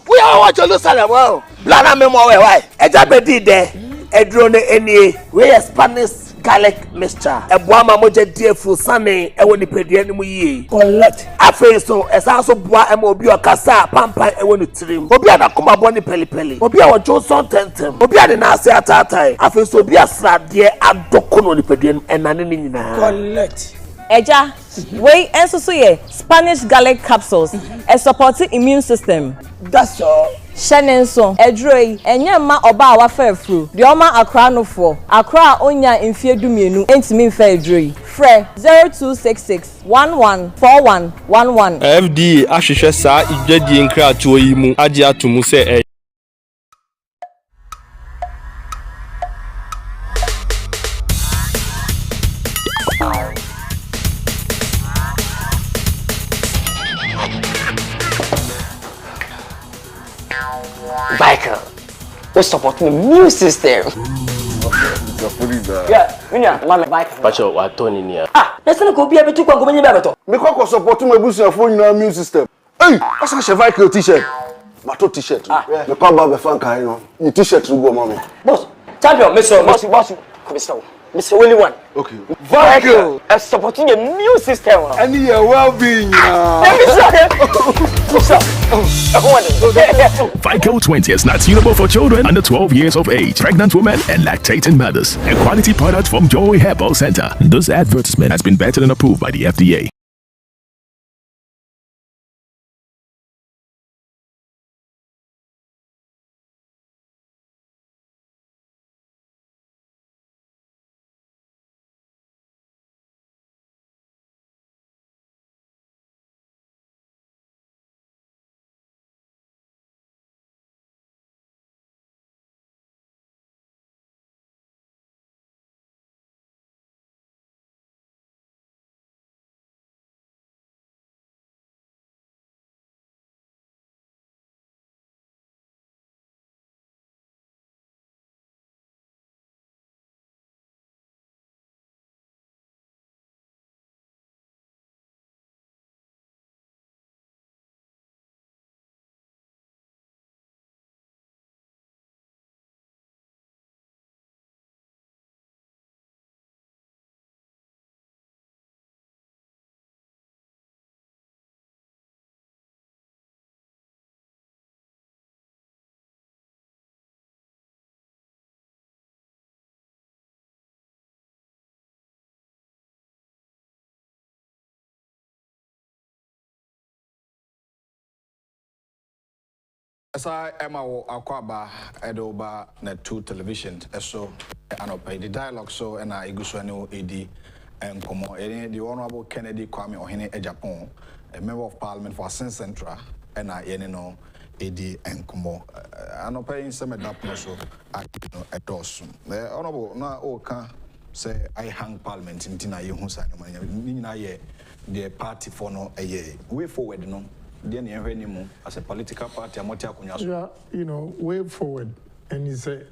We are watching Jerusalem. Well, Blana me more why? Ejabedi there. Edrone any. We a Spanish garlic mixture. Ebuama moje defu sane. Ewo ni pedi eni mu ye. Collect. Afe so esanso bua emo obi okasa pampan ewo ni trim. Obi adakoma boni peli. Obi awo Johnson tentem. Obi ade na ase atatai. Afe so obi asrade adokono ni pedi enane ni nyina. Collect. Eja, we enso ye Spanish garlic capsules. A supporting immune system. That's all. Shenenso, edroi, enyema oba awa fefru. The oma akra no for. Akra onya infie dumienu. Entimi mfe edroi. Fre 0266 114111. FD ahwehwe saa igwedie nkra atuo yi mu age atomu se we support the new system. Yeah, mama bike. Pacho wa Tony ni. Let's go be able to go many better. Me ko support my business for new immune system. Hey, that's a Chevy t-shirt. Mato t-shirt. Me ko ba be fan kan no. Ni t-shirt go mama. Boss, champion, boss. Mr. Willie one. Okay. Vehicle supporting a new system. And your well-being. FICO 20 is not suitable for children under 12 years of age, pregnant women, and lactating mothers. A quality product from Joy Herbal Center. This advertisement has been vetted and approved by the FDA. Asa Emma Akwaba Edoba na 2 television so anopa the dialogue so na iguso ne edi enkomo the honorable Kennedy Kwame Ohene Agyapong, a member of parliament for Assin Central and yene no edi enkomo anopa in some that so ados the honorable na o kan say I hang parliament ntina ye hu sa ni na ye the party for no way forward no. As a political party, yeah, you know, way forward. And he said,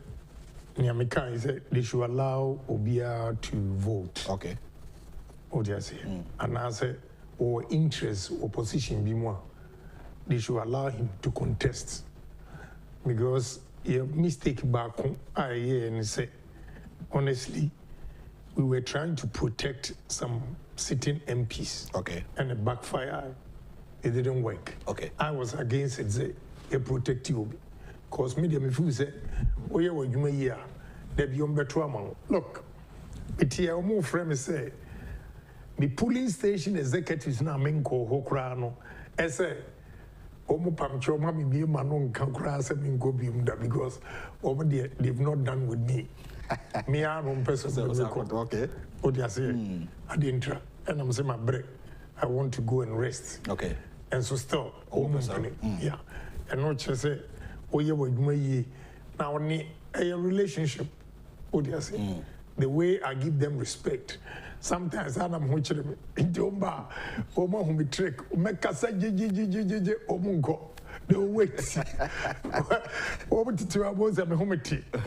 Nyamika, he said they should allow Obia to vote. Okay. What do you say? And I said, or interest, opposition, be more. They should allow him to contest. Because he mistake back on and he said, honestly, we were trying to protect some sitting MPs. Okay. And it backfired. It didn't work. Okay. I was against it, say, a protect you. Because media me feel say, oh yeah, what you may hear, there be on better amount. Look, it here more friend say, the polling station executives now menko hokrano. I say, omo pamcho mami be manon kankra se minko biumda because they've not done with me. Me I am person. Okay. What do you say? I didn't try, and I'm saying my break. I want to go and rest. Okay. And so still, yeah. And not just say, oh yeah, what you now need a relationship. What do you say? The way I give them respect. Sometimes I'm watching them in Jomba, Oma who be trick, Mekasa Omungo. They wait. Over to 2 hours I'm home.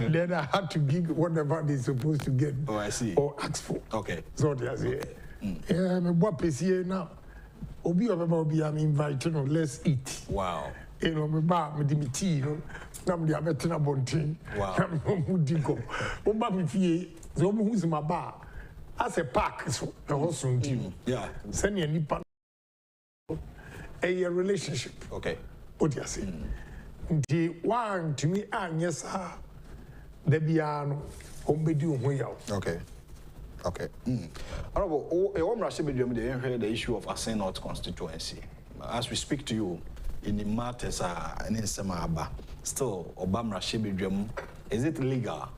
Then I had to give whatever they're supposed to get. Oh, I see. Or ask for. Okay. So they say, yeah, I'm a here now. Obi I'm inviting, let's eat. Wow. You know, my bar, my tea, you know, I'm the Abetina Bontin. Wow. I'm Mudigo. Oba mi fie, so who's in my bar. As a park, so the whole soon team. Yeah. Send you nipa a relationship. Okay. What do you say? The one to me, yes, the piano, okay. Okay. Honorable, the issue of Assin North Constituency. As we speak to you, in the matters in Semaba, still Obama Shebidrum, is it legal?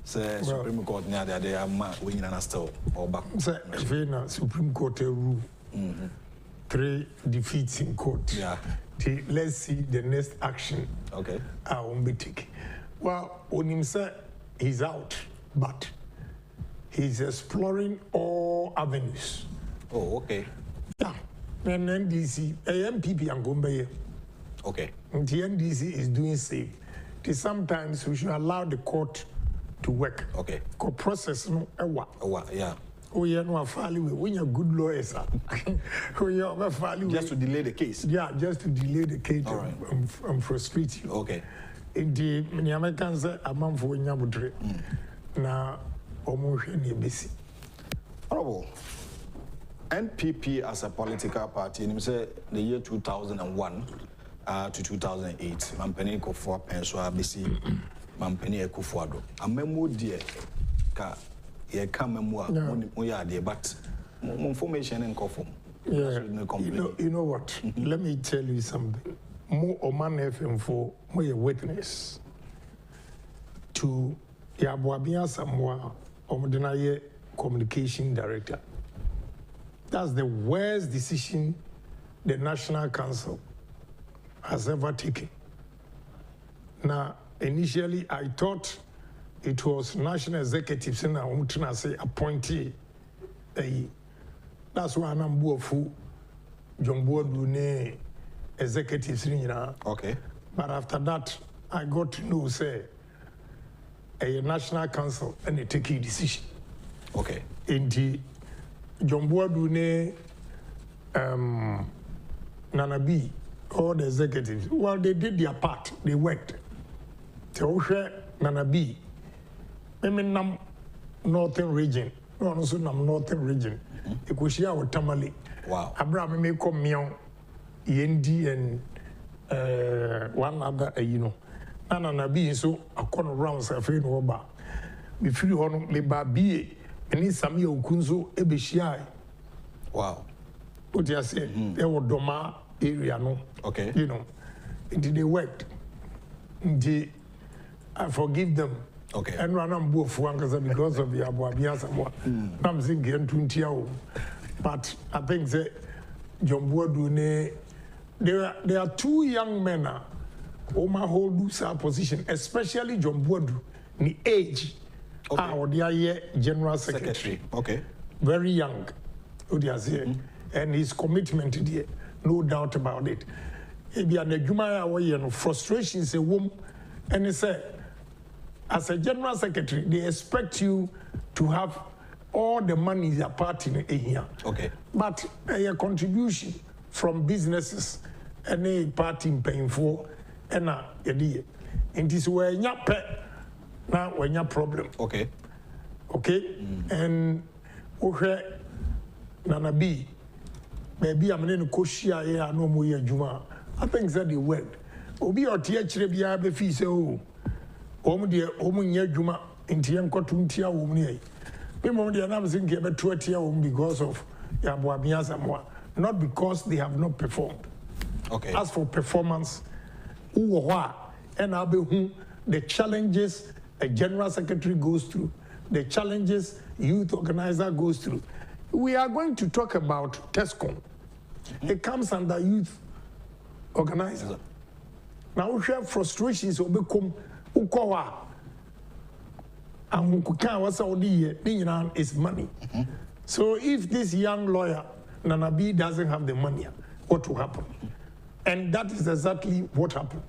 Say Supreme Court near there they are winning and still or back. Supreme Court rule. 3 defeats in court. Yeah. Let's see the next action. Okay. I won't be taking. Well, on himself, he's out, but he's exploring all avenues. Oh, okay. Yeah. And NDC, MPP and Gombe. Okay. And the NDC is doing safe. sometimes we should allow the court to work. Okay. Court process no yeah. Oh yeah, no value. When you're good lawyers, just to delay the case. Yeah, just to delay the case. All right. And frustrate you. Okay. Indeed, many Americans say a man for Nyabudre. Now, almost any busy. Honorable, NPP as a political party, in the year 2001 to 2008, Mampeni Kofo Penswa BC, Mampeni akufo-addo. A memo dear, ye come memoir, but information and coffee. Yeah, you know what? Let me tell you something. More Oman FM for more witness to Yabuabia Samoa Omdenaye communication director. That's the worst decision the National Council has ever taken. Now, initially, I thought it was national executives and I say appointee. That's why I'm Buofu, John Boadune executives. Okay. But after that, I got to know, say, a National Council and they take a decision. Okay. In the John Boadune, Nanabi, all the executives, well, they did their part, they worked. Teoshe Nanabi, Nam Northern region, no, also Nam Northern region, Ekushia or Tamale. Wow. Abraham may come meow, Yendi and one other, Nanabi, so a corner round Safin Oba. We feel on me baby, and it's Samio Kunzo Ebishai. Wow. What you say? There were Doma area, no? Okay. They worked. I forgive them. Okay. And run on both because of the Abuabia Samoa. I'm thinking 20 hours. But I think that John Boadune, there are two young men who hold this position, especially John Boadu, the age, or the General Secretary. Okay. Very young. And his commitment to the, no doubt about it. Frustrations a woman, and he said, as a General Secretary, they expect you to have all the money your party in here. Okay. But a contribution from businesses and a party paying for and a idea. And this way, your pet now when your problem. Okay. Okay. And okay, Nanabi, maybe I'm in a Koshia here, no more Juma. I think that they worked. Obi or TH be a fee so. Dear, Juma, in Tiancotuntia, woman. People, they are not thinking about 20 years because of Yabuabia Samoa, not because they have not performed. Okay. As for performance, and the challenges a General Secretary goes through, the challenges youth organizer goes through. We are going to talk about TESCOM. It comes under youth organizer. Now we have frustrations will become ukowa. And is money. So if this young lawyer, Nanabi, doesn't have the money, what will happen? And that is exactly what happened.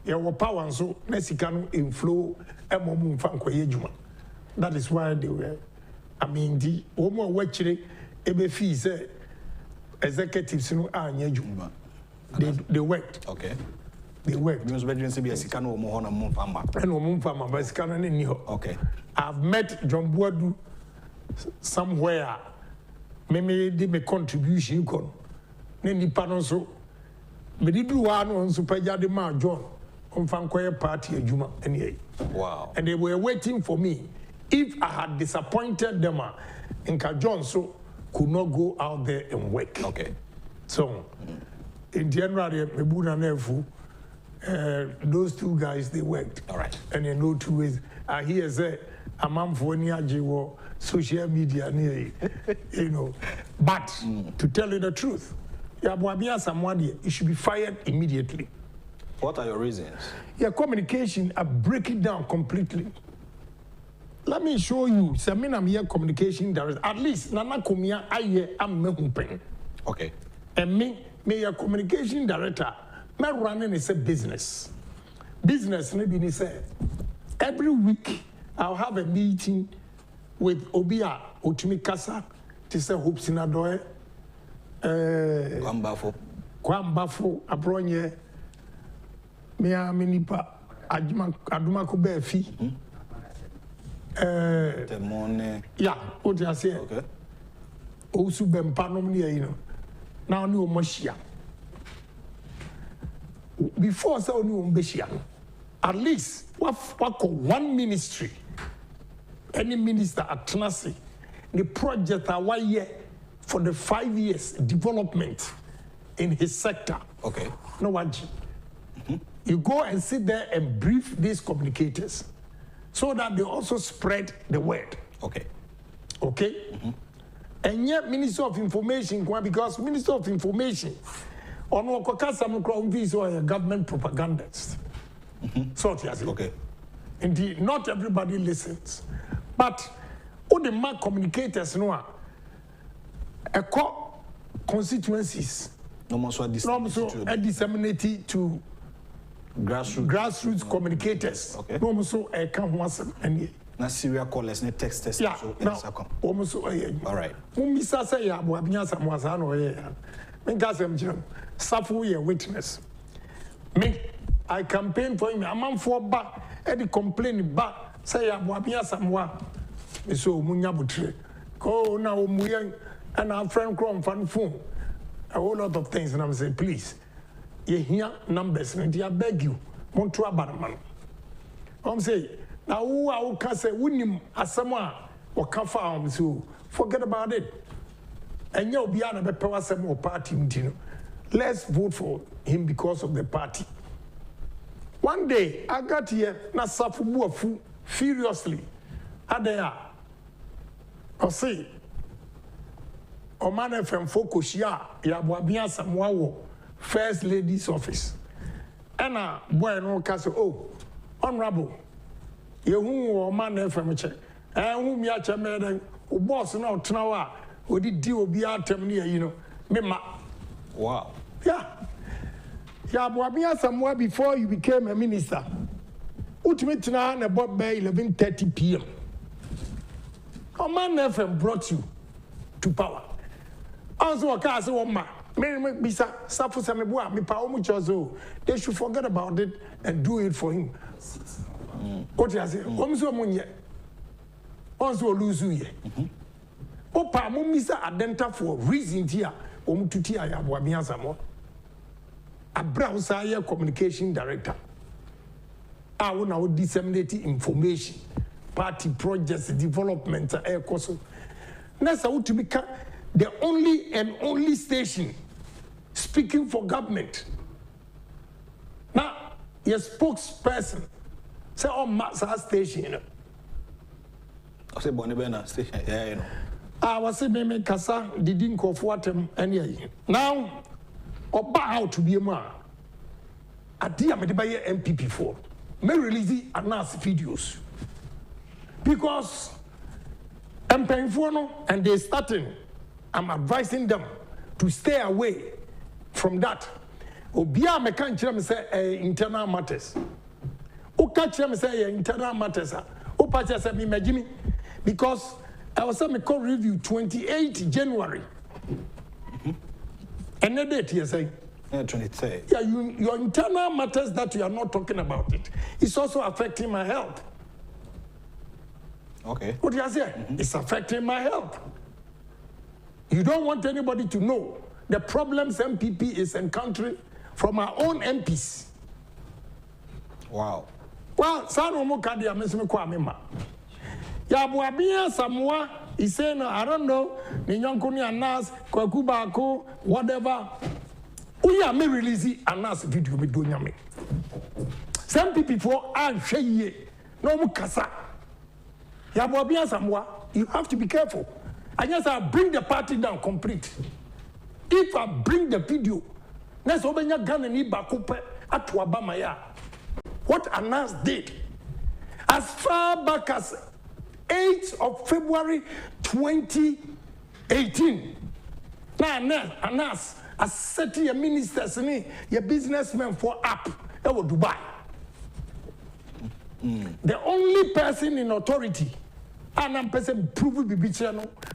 Your power and so Mexican inflow. That is why they were. I mean, the Omo Wechre ebe fees executives they worked. Okay. They worked. Okay. I've met John Boadu somewhere. Maybe they make contribution. Neni panonso. Me di do one on super jadi ma John on fankoye party Juma anyway. Wow. And they were waiting for me. If I had disappointed them, Nka John so could not go out there and work. Okay. So in January, those two guys they worked. All right. And they know two ways. I hear say a man for social media, But to tell you the truth, it should be fired immediately. What are your reasons? Your communication, I break it down completely. Let me show you. I'm here communication director. At least Nana Kumia I'm mehumpen. Okay. And me your communication director. My running is a business. business maybe ni say every week I'll have a meeting with Obia Otumi Kasa to say hopes in Adoe Kwambafo Abronye Mea Minipa Aduma Kubefi the morning. Yeah, what you say? Okay. Also Bempanom near you know. Now new Moshia. Before so new Mbeshia. At least what one ministry, any minister at Tennessee, the project are 1 year for the 5 years development in his sector. Okay. No one. You go and sit there and brief these communicators so that they also spread the word. Okay. Okay? And yet, Minister of Information, because Minister of Information, on a government propagandist. So okay. Indeed, not everybody listens. But all the mass communicators know a constituencies. No more so disseminated to grassroots communicators. Okay. No more so a and na serial callers ne texters yeah, so almost all right. Mumisa say ya boabnya samwasa no ye. Menka sem jira. Safu ye witness. Me I campaign for him. Amanfo ba e di complain ba say ya boabnya samwa. Me so munya butre. Ko na omuyen and our friend Chrome fan phone. A whole lot of things and I'm saying please. You hear numbers and I beg you. Montua barman. I'm saying now who can say winning as someone or can farm so forget about it. And you'll be on a power some more party. Let's vote for him because of the party. One day I got here na safu furiously. Adaya. I say Omane from Fokushia ya boabia samwa first lady's office. And boy no can say oh honorable. You who man from a check, and whom you are made a boss now to know what did deal be out near, you know, Mima. Wow. Yeah. Yeah, but somewhere before you became a minister. Ultimately, now about by 11:30 p.m. A man FM brought you to power. Also, a cast of ma. Bisa Safu Samebua, me power muchazo. They should forget about it and do it for him. What you say? Omso munye. Also lose you. Opa mumisa adenta for reason here. Omututi ya boabia samo. Abraham Sayer communication director. I will now disseminate information, party projects, development, air course. That's how to become the only and only station speaking for government. Now, your spokesperson say on Matsa station, you know. I say Bonibena station, yeah, you know. I was saying, me Kasa didn't go for them any. Now, about to be a man. I did a MPP for. May release announce videos because I'm paying for no, and they're starting. I'm advising them to stay away from that. Obia me can't say internal matters. O catch them say internal matters. O patch say me imagine because I was saying me call review 28 January. And the date you say. Yeah, 23. Yeah, your internal matters that you are not talking about it. It's also affecting my health. Okay. What do you say? It's affecting my health. You don't want anybody to know the problems MPP is encountering from our own MPs. Wow. Well, Sano Mokadia Mesme Kwamema. Yabuabia Samoa is saying, I don't know, Ninyonkuni Anas, Kwakubako, whatever. We are me releasing Anas video with Dunyame. Some people for Anshaye, no Mukasa. Yabuabia Samoa, you have to be careful. I just bring the party down complete. If I bring the video, let's open your gun and Ibakupe at Wabamaya. What Anas did, as far back as 8th of February 2018. Now Anas as 30 ministers and your businessmen for app. That was Dubai. The only person in authority, and I'm person prove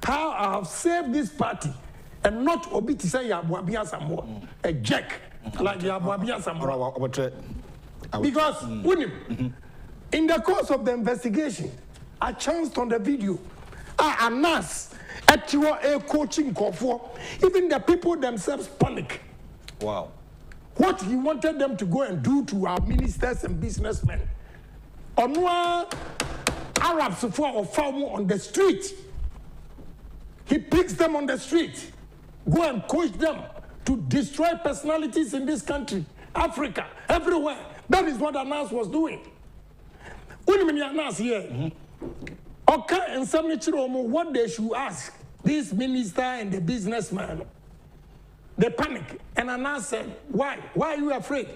how I have saved this party and not obi to say Yabuabia Samoa, a jack like Yabuabia Samoa. Because in the course of the investigation, I chanced on the video. Anas at a coaching call for even the people themselves panic. Wow. What he wanted them to go and do to our ministers and businessmen. Onwa Arabs or farm on the street. He picks them on the street. Go and coach them to destroy personalities in this country, Africa, everywhere. That is what Anas was doing. When Anas here, okay, and some what they should ask this minister and the businessman. They panic. And Anas said, why? Why are you afraid?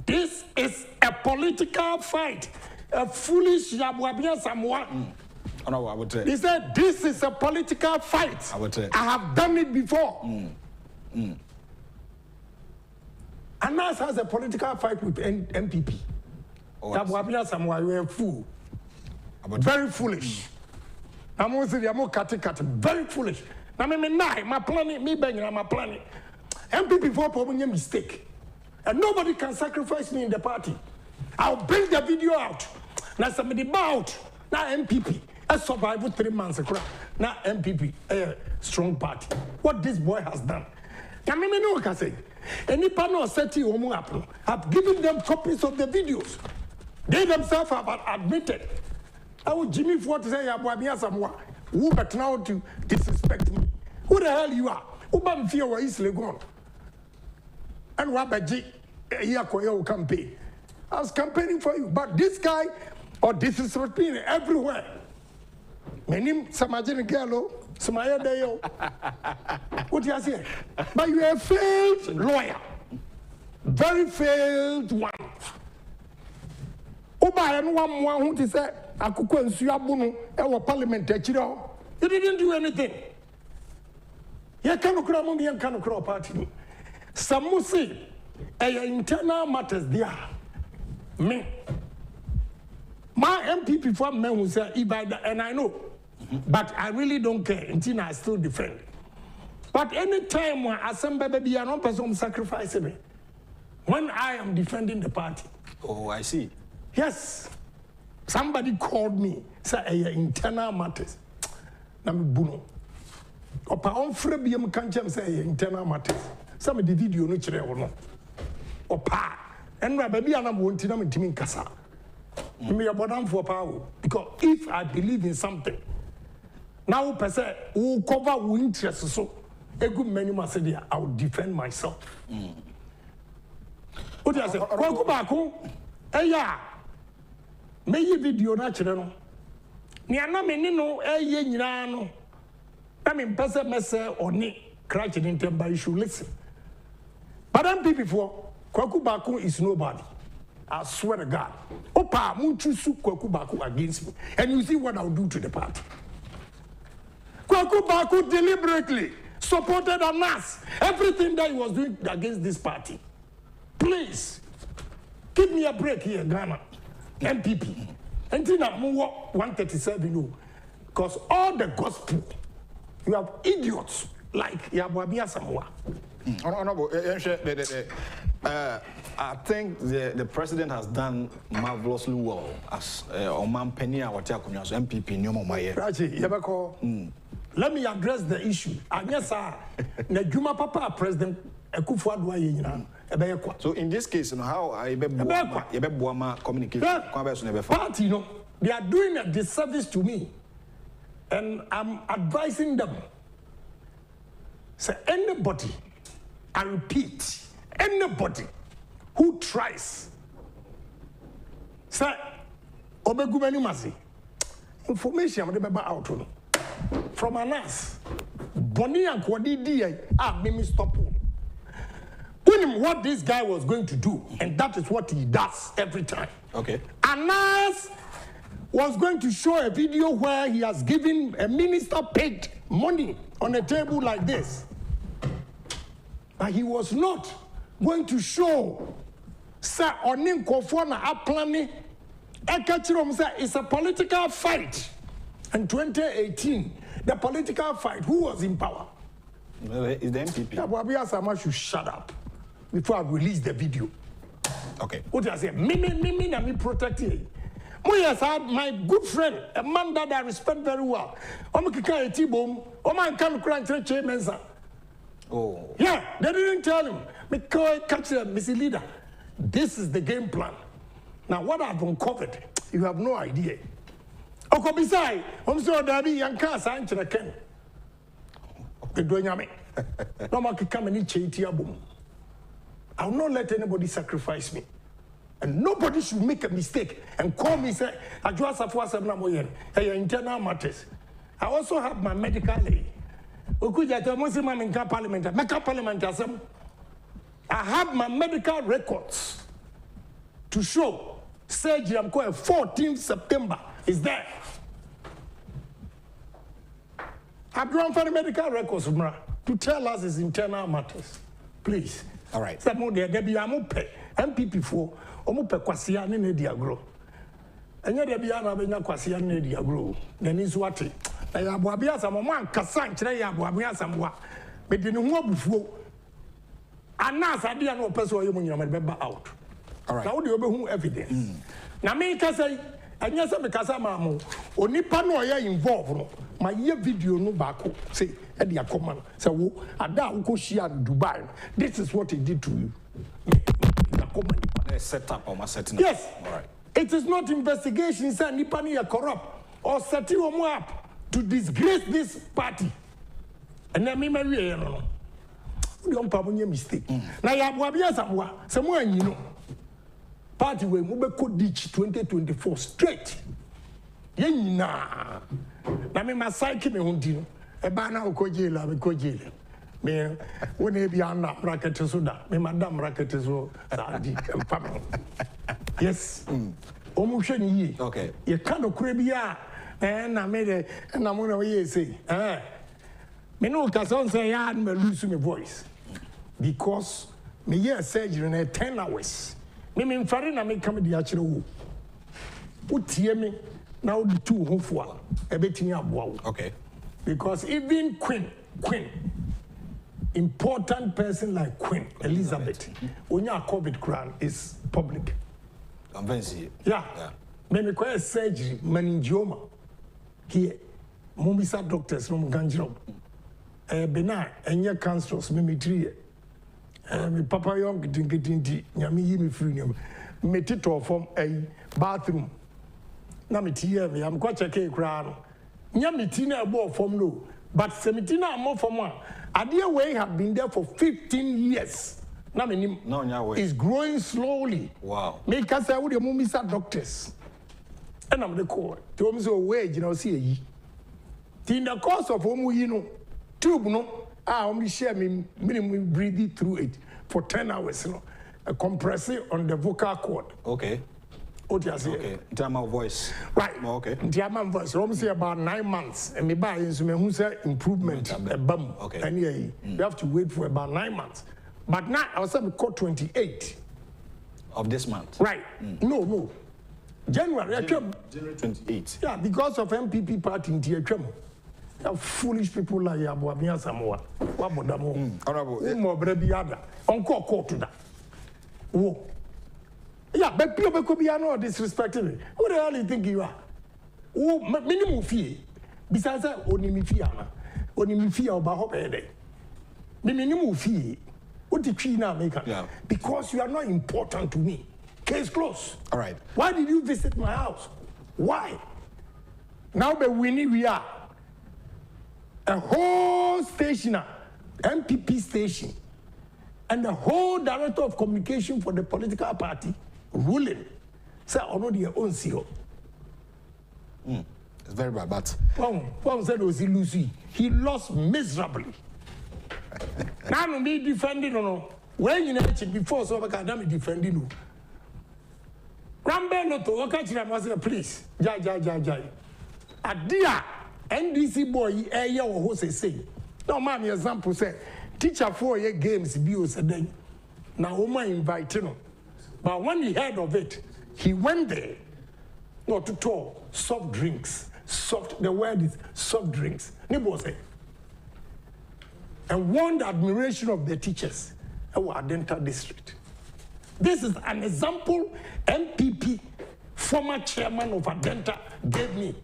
This is a political fight. A foolish Yabuabia Samoa. He said, this is a political fight. I have done it before. Anas has a political fight with MPP. Yabuabia Samoa, you are a fool. Very foolish. I'm going to say, I'm very foolish. My planning, me begging, I'm planning. MPP for probably a mistake. And nobody can sacrifice me in the party. I'll bring the video out. Now somebody bow out. Now MPP. I survived 3 months ago. Now MPP, a strong party. What this boy has done. Now me know what I say. Any panel set you have given them copies of the videos. They themselves have admitted. I would Jimmy Ford say Yabuabia Samoa. Who but now to disrespect me? Who the hell you are? Who ban fear where is gone? And Wabaji here campaign. I was campaigning for you, but this guy or this is everywhere. My name Samajin Gallo, Samaya Dayo. What do you say? But you are a failed lawyer. Very failed one. Oba and one who say akufo-addo our parliament. You didn't do anything. You can't cry, you can't cry party. Some say internal matters there. Me. My MPP for men who say and I know. But I really don't care until I still defend. But any time when Assin baby and one person sacrifice me, when I am defending the party. Oh, I see. Yes. Somebody called me, say internal matters. Na me buno. Opa on frebium kancham say internal matters. Some of the video no chere wo no. Opa. And na baby anam wonti na me timi kasa. Me abodam for power because if I believe in something, now person who cover who interest so a good many must say I will defend myself. What do you say? Go back home. Yeah. Me ye video na chere no. Ni ana me ni no ye nyina no. Na me person mess oni crash in temper you should listen. But them people for Kwaku Baku is nobody. I swear to God. Opa, Munchusu Kwaku Baku against me. And you see what I'll do to the party. Kwaku Baku deliberately supported Anas. Everything that he was doing against this party. Please, give me a break here, Ghana. MPP. And then I'm 137. Because all the gospel, you have idiots like Yabuabia Samoa. Honorable, I think the president has done marvelously well as Oman Penny or MPP Nyomo Maye. Let me address the issue. Yes, sir. Nejuma Papa President akufo-addo. So in this case, how I communication party, they are doing a disservice to me, and I'm advising them. Say anybody, I repeat, anybody who tries, say, obegumeni information out from Anas, Bonnie and Kwadi mimi stop. What this guy was going to do, and that is what he does every time. Okay. Anas was going to show a video where he has given a minister paid money on a table like this. But he was not going to show Sir Onin Kofona Aplani It's a political fight. In 2018, the political fight, who was in power? Is the MPP. Abuabia Sama should shut up before I release the video. Okay. What I say? Me protect you. My good friend, a man that I respect very well. I'm a T-bomb. Man can't crank Mensa. Oh. Yeah, they didn't tell him. Because catch them, Mr. Leader. This is the game plan. Now, what I've uncovered, you have no idea. Okay, besides, I'm sorry, Dabi, Yanka, Sanchina Ken. The Duanyame. No man can come and eat Chetiabum. I will not let anybody sacrifice me. And nobody should make a mistake and call me say, hey, internal matters. I also have my medical aid. I have my medical records to show surgery I'm going 14th September is there. I've drawn for the medical records to tell us his internal matters. Please. All right. There be MPP for omupe kwasia ne ne diagro enye de bia na benya kwasia ne diagro na ni swate na ya aboabia samoma ankasa nkire ya aboabia samwa me de ne ho abufuo anasa dia na opese oye munyina me beba out. All right. Na wo de obehu evidence na me ka say enye se me kasa ma mo onipa na oye involve no ma ye video no baako say e de akoma say wo ada wo ko shia Dubai, this is what he did to you. Set up or setting up. Yes. All right. It is not investigation, sir. Nipani are corrupt or setting them up to disgrace this party. And then me marry no. We don't have any mistake. Now you have wabia somewhere you know. Party we move could ditch 2024 straight. Yen na. Na me masai me hundi. E ba na okojela me kojela. Me when e bia na bracket so da me madam bracket so sadi empam. Yes. Omu hwe ni yi. Okay. Ye ka no kure bia na me de na mo na we say me no ka so say ya me lose my voice because me hear surgery na 10 hours. Me mfare na me come di a kire wo. Utie me na wo tu hofo a e betimi aboa wo. Okay. Because even Queen important person like Queen Elizabeth, when you are COVID crown is public. I'm very serious. Yeah. Me require surgery, meningioma. Here, Mumisa doctors no ganjiro. Benign, enye cancerous, me 3 years. Me papa young getting nyami yi me free nyam. Me tito from a bathroom. Na me tie me am kwa check crown. Nyami tina abo from no. But 17 more from one. Idea way have been there for 15 years. Now it's growing slowly. Wow. Make us say with the Mumisa doctors. And I'm the core. To almost a wage, you know, see. In the course of you know, tube no, I only share me minimum breathing through it for 10 hours, you know. A compressor on the vocal cord. Okay. Okay. In terms of voice. Right. Okay. In terms of voice, I'm say about 9 months. And me buy instrument who say improvement a bum. Okay. And you have to wait for about 9 months. But now I was saying code 28 of this month. Right. No. January 28. Yeah, because of MPP party in THM. Foolish people like Abuabia Samoa. What about them? Honorable. More brebiada. Encore court to that. Whoa. Yeah, but people could be disrespecting. Who the hell do you think you are? Oh, minimum fee. Besides that, only me fee, about hope a day. Minimum fee. What did you now make? Yeah. Because you are not important to me. Case closed. All right. Why did you visit my house? Why? Now, but we are a whole station, MPP station, and the whole director of communication for the political party ruling. Say, already your own CEO. It's very bad, but one said was he lose. He lost miserably. Now me defending no. When you know before so I can defending you. Rambe no to okachira was please. Jai. Adia NDC boy eye wo say. Now man example say teacher for your games be o say na woman invite no. But when he heard of it, he went there not to talk soft drinks. The word is soft drinks. And won the admiration of the teachers in our dental district. This is an example MPP, former chairman of Adenta, gave me.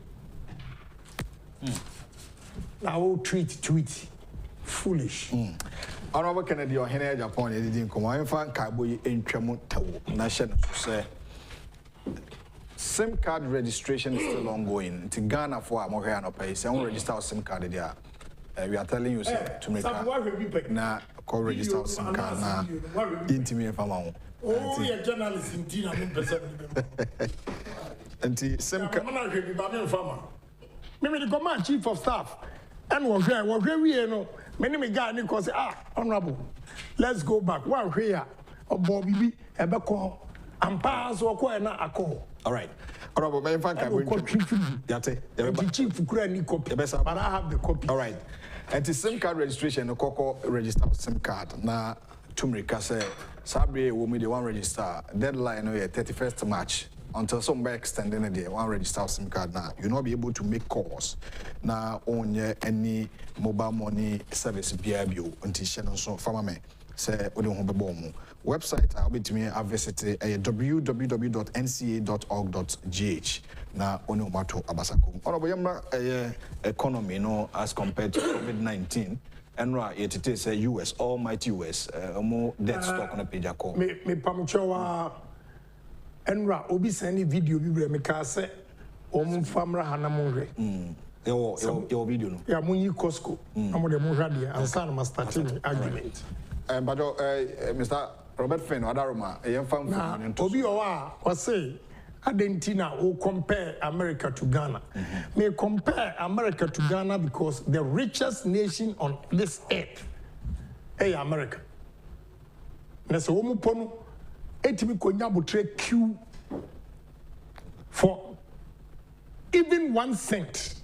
Now tweet. Foolish. Honorable Kennedy Ohene Agyapong didn't come. I'm fan Kaboy in Tremont National say SIM card registration is still ongoing. In Ghana for a more no pay. Say register SIM card there. We are telling you to make na call register SIM card na intimate farmer. Oh, yeah, journalist in Tina, and SIM card. Maybe the command chief of staff and we're here, no. Many guy Nico say, honorable, let's go back. One here, or Bobby, a backo, and pass or quite a call. All right. Honorable, my fan can bring the chief copy, but I have the copy. All right. And the SIM card registration, the Coco register SIM card. Now, Tumrika say, Sabri will be the one register. Deadline, 31st March. Until somebody extending the day, one register SIM card now, you'll not be able to make calls now on any mobile money service BIBU until Shannon so farmer me say we don't have a bomb. Website I'll be to me I visit www.nca.org.gh now on your matter abasako. Honorable economy no as compared to COVID-19 and right it is a US almighty US more debt stock on a page call. Me pamuchawa Enra obi send video bi bre me ka se om famra hanamonhwe your video no ya munyi Costco amo de monhwa de ansa na starting argument but Mr. Robert Fenn Adaroma e fam obi o say adentina o compare America to Ghana me compare America to Ghana because the richest nation on this earth America na so omu ponu etimi konya botre queue for even 1 cent.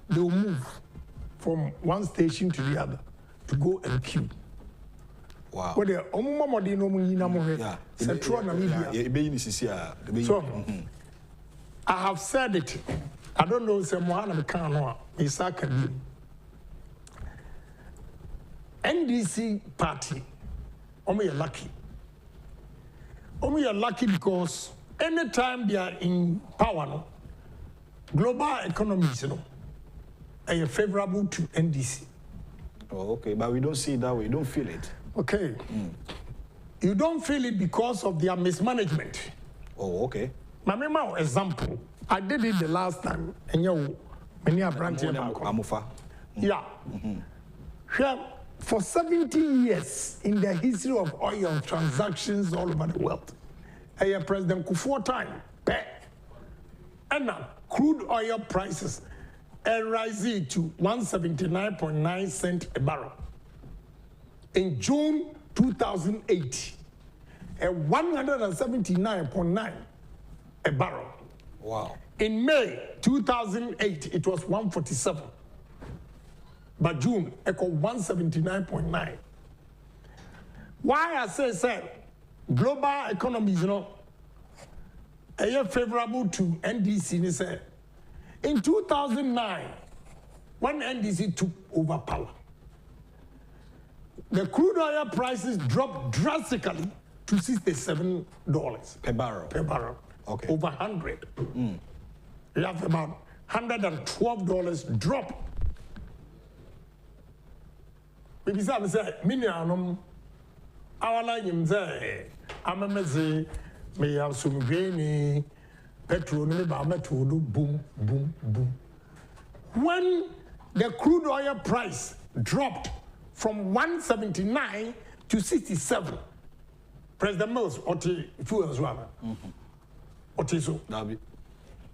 They will move from one station to the other to go and queue. Wow. But the omumamodi no munyina mo he Central Namibia. So I have said it. I don't know say Mohana mekan no Isaka bi. NDC party omo lucky. We are lucky because anytime they are in power, no, global economies, are favorable to NDC. Oh, okay, but we don't see it that way. We don't feel it. Okay. You don't feel it because of their mismanagement. Oh, okay. My example, I did it the last time, and you, many are branching. Yeah. For 70 years in the history of oil transactions all over the world, President Kufuor time, and now crude oil prices rising to 179.9 cents a barrel. In June 2008, 179.9 a barrel. Wow. In May 2008, it was 147. But June, echo 179.9. Why I say global economies, are favorable to NDC. In 2009, when NDC took over power, the crude oil prices dropped drastically to $67 per barrel. Per barrel. Okay. Over 100. You have about $112 drop. Maybe some say, Minianum, our line say, I'm a messy, may have some grainy, petrol, boom, boom, boom. When the crude oil price dropped from 179 to 67, President Mills, or fuels rather.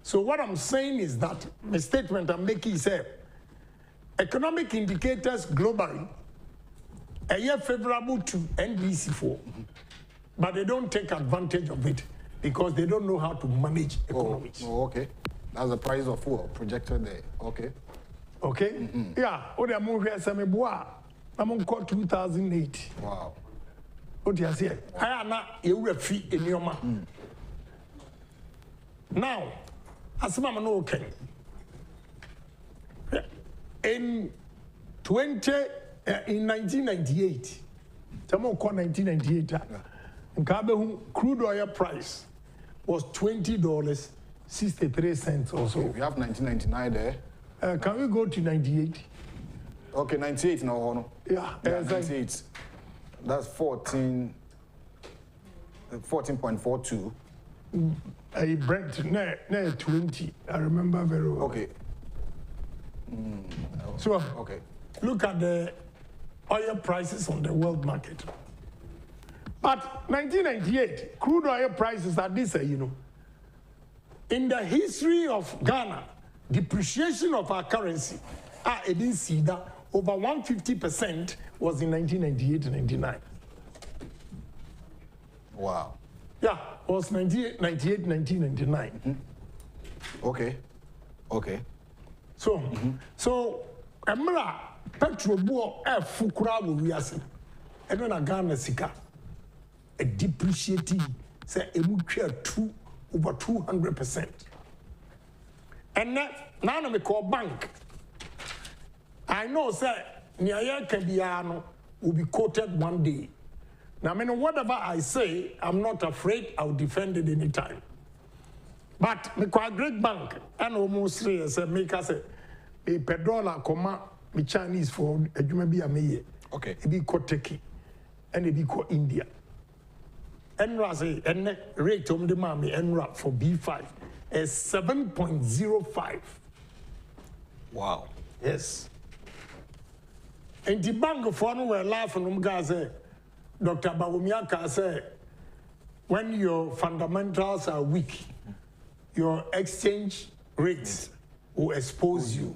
So what I'm saying is that the statement I'm making is economic indicators globally are favorable to NDC for, but they don't take advantage of it because they don't know how to manage economies. Oh, okay. That's the price of fuel projected there. Okay. Okay? Yeah. What I'm going to call 2008. Wow. What do you say? I am not a fee in your man. Now, as Mama no okay. In 1998, Tamo called 1998, crude oil price was $20.63 or so. We have 1999 there. Can we go to 98? Okay, 98 now. Yeah, 98. That's 14.42. I Brent, no, 20. I remember very well. Okay. So, okay. Look at the oil prices on the world market. But 1998, crude oil prices are this, In the history of Ghana, depreciation of our currency, I didn't see that over 150% was in 1998-99. Wow. Yeah, it was 1998-1999. Okay. Okay. So, Emra petrol buo fukura wo wiase. Eno na Ghana sika. A depreciating say emu twa over 200%. And now na me call bank. I know say niaya kabiano will be quoted one day. Now I mean whatever I say, I'm not afraid I'll defend it anytime. But me call great bank and almost say make us a $1 comma me Chinese for adwuma bi ameye. Okay. E bi ko Turkey and e bi ko India. Enra say enne rate on the mami enra for B5 is 7.05. Wow. Yes. And the bank for no were laughing guys say Dr. Bawumiaka say when your fundamentals are weak, your exchange rates will expose you.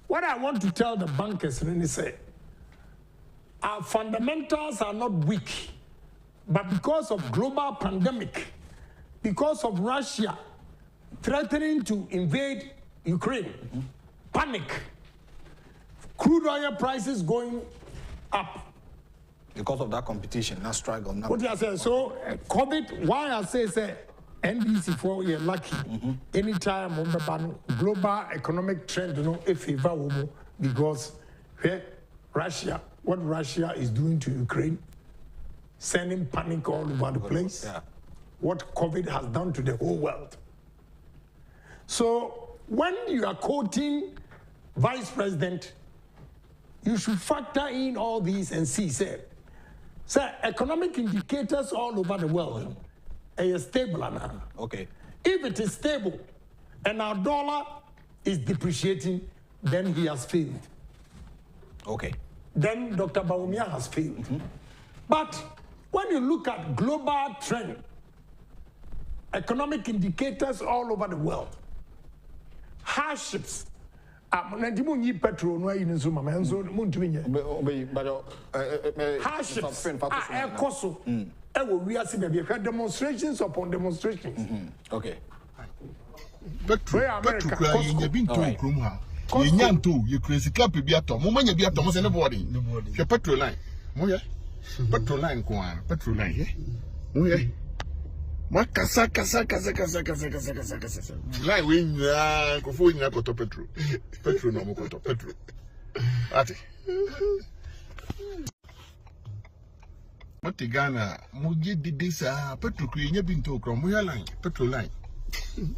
What I want to tell the bankers is say, our fundamentals are not weak, but because of global pandemic, because of Russia threatening to invade Ukraine, panic, crude oil prices going up. Because of that competition, that struggle. What I say, so COVID, why I say NBC for you're lucky. Anytime on the global economic trend, if favor because Russia, what Russia is doing to Ukraine, sending panic all over the place. Yeah. What COVID has done to the whole world. So when you are quoting Vice President, you should factor in all these and see, say economic indicators all over the world. Is stable now. Okay. If it is stable and our dollar is depreciating, then he has failed. Okay. Then Dr. Bawumia has failed. But when you look at global trend, economic indicators all over the world, hardships. Petrol hardships we are seeing demonstrations upon demonstrations. Okay. Petrol line. Petrol line. Kasa. Line we go for petrol. Petrol no mo petrol. Ati. What the Ghana, Mugi did this, Petro Crane, you've been to Cromwell line, Petro line.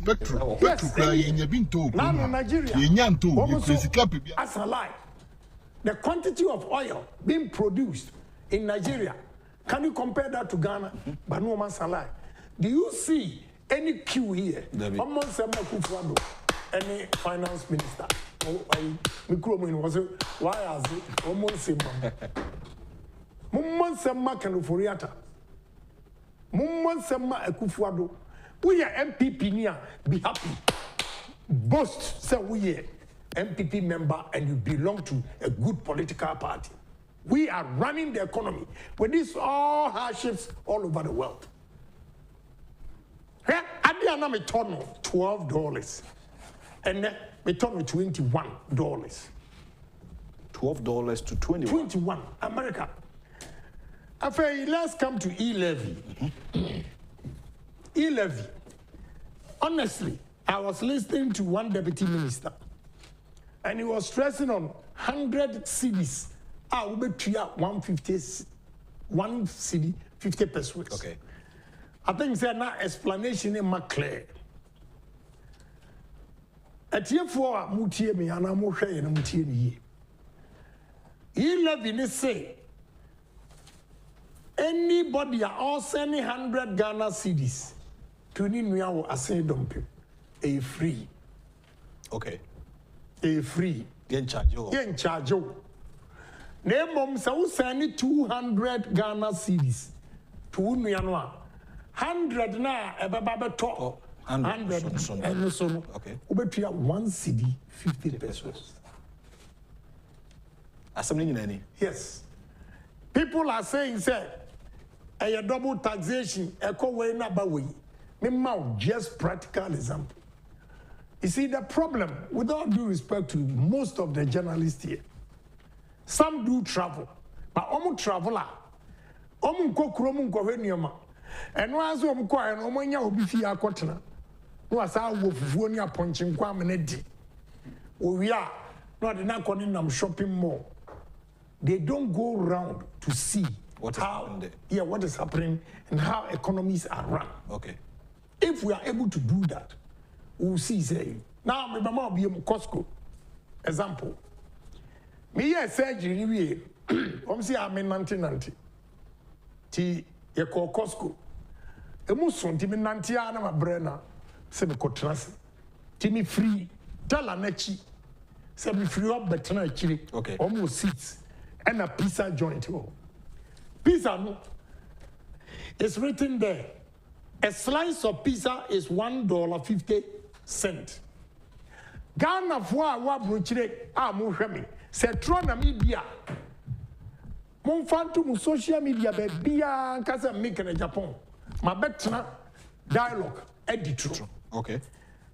Petro Crane, you've been to Nigeria. Yan too, you crazy cap. As a lie, the quantity of oil being produced in Nigeria, can you compare that to Ghana? But no man's a lie. Do you see any queue here? Almost akufo-addo, any finance minister. Why has it almost Mumma Kanuforiata. Mumma akufo-addo. We are MPP near. Be happy. Boast say we are MPP member and you belong to a good political party. We are running the economy with these all hardships all over the world. I did not return $12 and then return $21. $12 to 21. 21. America. After let's come to e-levy. E-levy. honestly, I was listening to one deputy minister, and he was stressing on 100 cedis. I will be 150, 1 cedi, 50 pesos. Okay. I think there's no explanation in my clear. At year 4, Mutie me, and I'm okay, and Mutie ye. He love in say anybody are all sending 100 Ghana cedis to Ninuya Assin Dumping. A free. Okay. A free. Yen charge you. Yen charge you. Name mom so send 200 Ghana cedis to Ninuya. 100 na ebaba top. 100 and so okay. Ubetria 1 cedi 50 pesos. Assembly. Yes. People are saying, say, a double taxation, a co-way number way. Just practical example. You see, the problem, with all due respect to most of the journalists here, some do travel, but omu traveler, omu ko kromu ko henioma, and once omu ko and omanya obifi akotena, no asa wo fufuo ni aponche nkwa menedi. We are not in a shopping mall. They don't go around to see what is happening and how economies are run. Okay. If we are able to do that, we will see. Say now, my mama be Costco. Example. Me here surgery we. See I'm in 1990. Ti ye call Costco. Emu sonti me nantia na mabrena. Se me kotrans. Ti me free. Tell anechi. Se me free up betena chiri. Okay. Almost seats. And a pizza joint. Pizza, no. It's written there. A slice of pizza is $1.50. Ghana for wa bruchire mo hwemi. Se trona media. Mon fanto mu social media be bia nkasa make na Agyapong. Ma betna dialogue editro. Okay.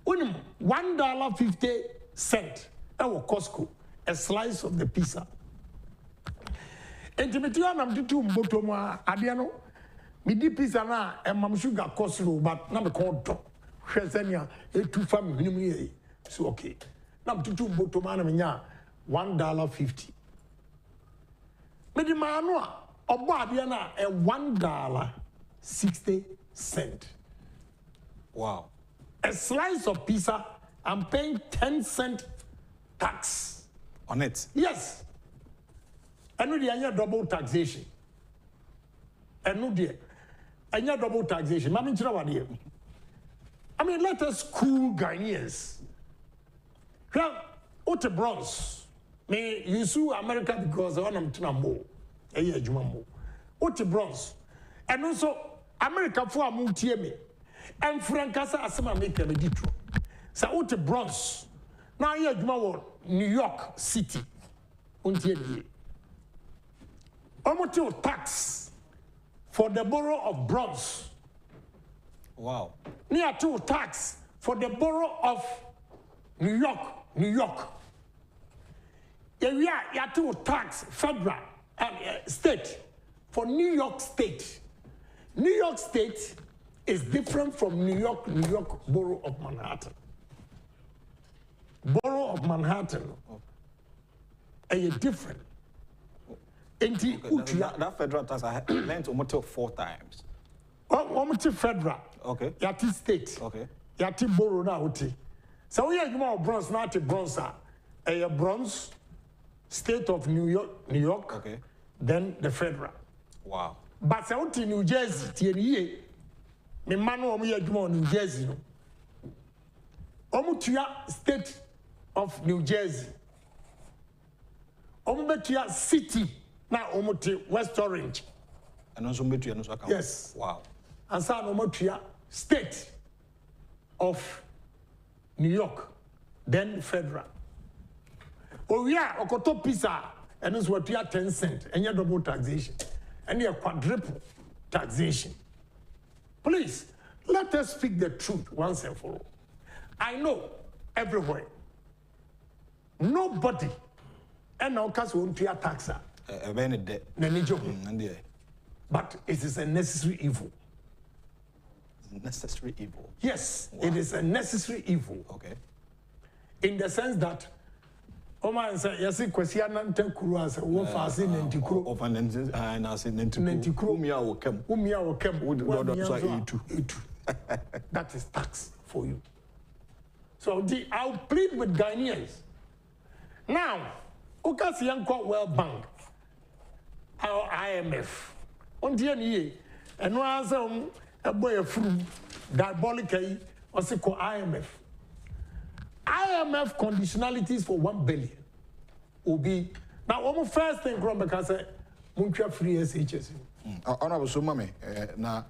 Unim $1.50 ewo Costco. A slice of the pizza. Intimity on to Mbotomo, Adiano, Midi pizza na and Mam Sugar Costco, but not a court. Shazania, a 2 family. So, okay. Nam to Mbotomana, $1.50. Medimanoa, or Badiana, a $1.60. Wow. A slice of pizza, I'm paying 10-cent tax on it. Yes. I know the double taxation. I know the double taxation. I mean, let us cool Ghanaians. Now, what a bronze. May you sue America because I want to know a year Jumamo. What a bronze. And also, America for a multi and Francasa Asama make a meditro. So, what a bronze. Now, here, New York City. Almost tax for the borough of Bronx. Wow. Near to tax for the borough of New York. Area to tax federal state for New York State. New York State is different from New York borough of Manhattan. Borough of Manhattan is different. Okay, that federal tax I learned almost 4 times. Almost federal. Okay. Yati state. Okay. Yati borough na uti. So we have more bronze, not a bronze. A bronze state of New York. Okay. Then the federal. Wow. But so uti New Jersey. Tiye me manu omu yeduma New Jersey no. Omutuya state of New Jersey. Omubetuya city. Now, Omote West Orange. And also Metria no account. Yes. Wow. And San Omotia State of New York, then federal. Oh yeah, Okoto Pisa, and it's what we are 10 cents, and you're double taxation, and you're quadruple taxation. Please, let us speak the truth once and for all. I know everywhere. Nobody, and now cause won't pay a tax. But it is a necessary evil. necessary evil. Yes, it is a necessary evil. Okay. In the sense that Oman say yesi kwesi anante kuru ase wo fa ase nentikuro of an na ase nentikuro umia wo kem that is tax for you. So I'll plead with Ghanaians now. Okasi yanko World Bank or IMF on the ye and no answer a boy of fruit diabolically or say IMF conditionalities for 1 billion will be now almost first thing from because Muncha free SHS. Honorable Sumame, na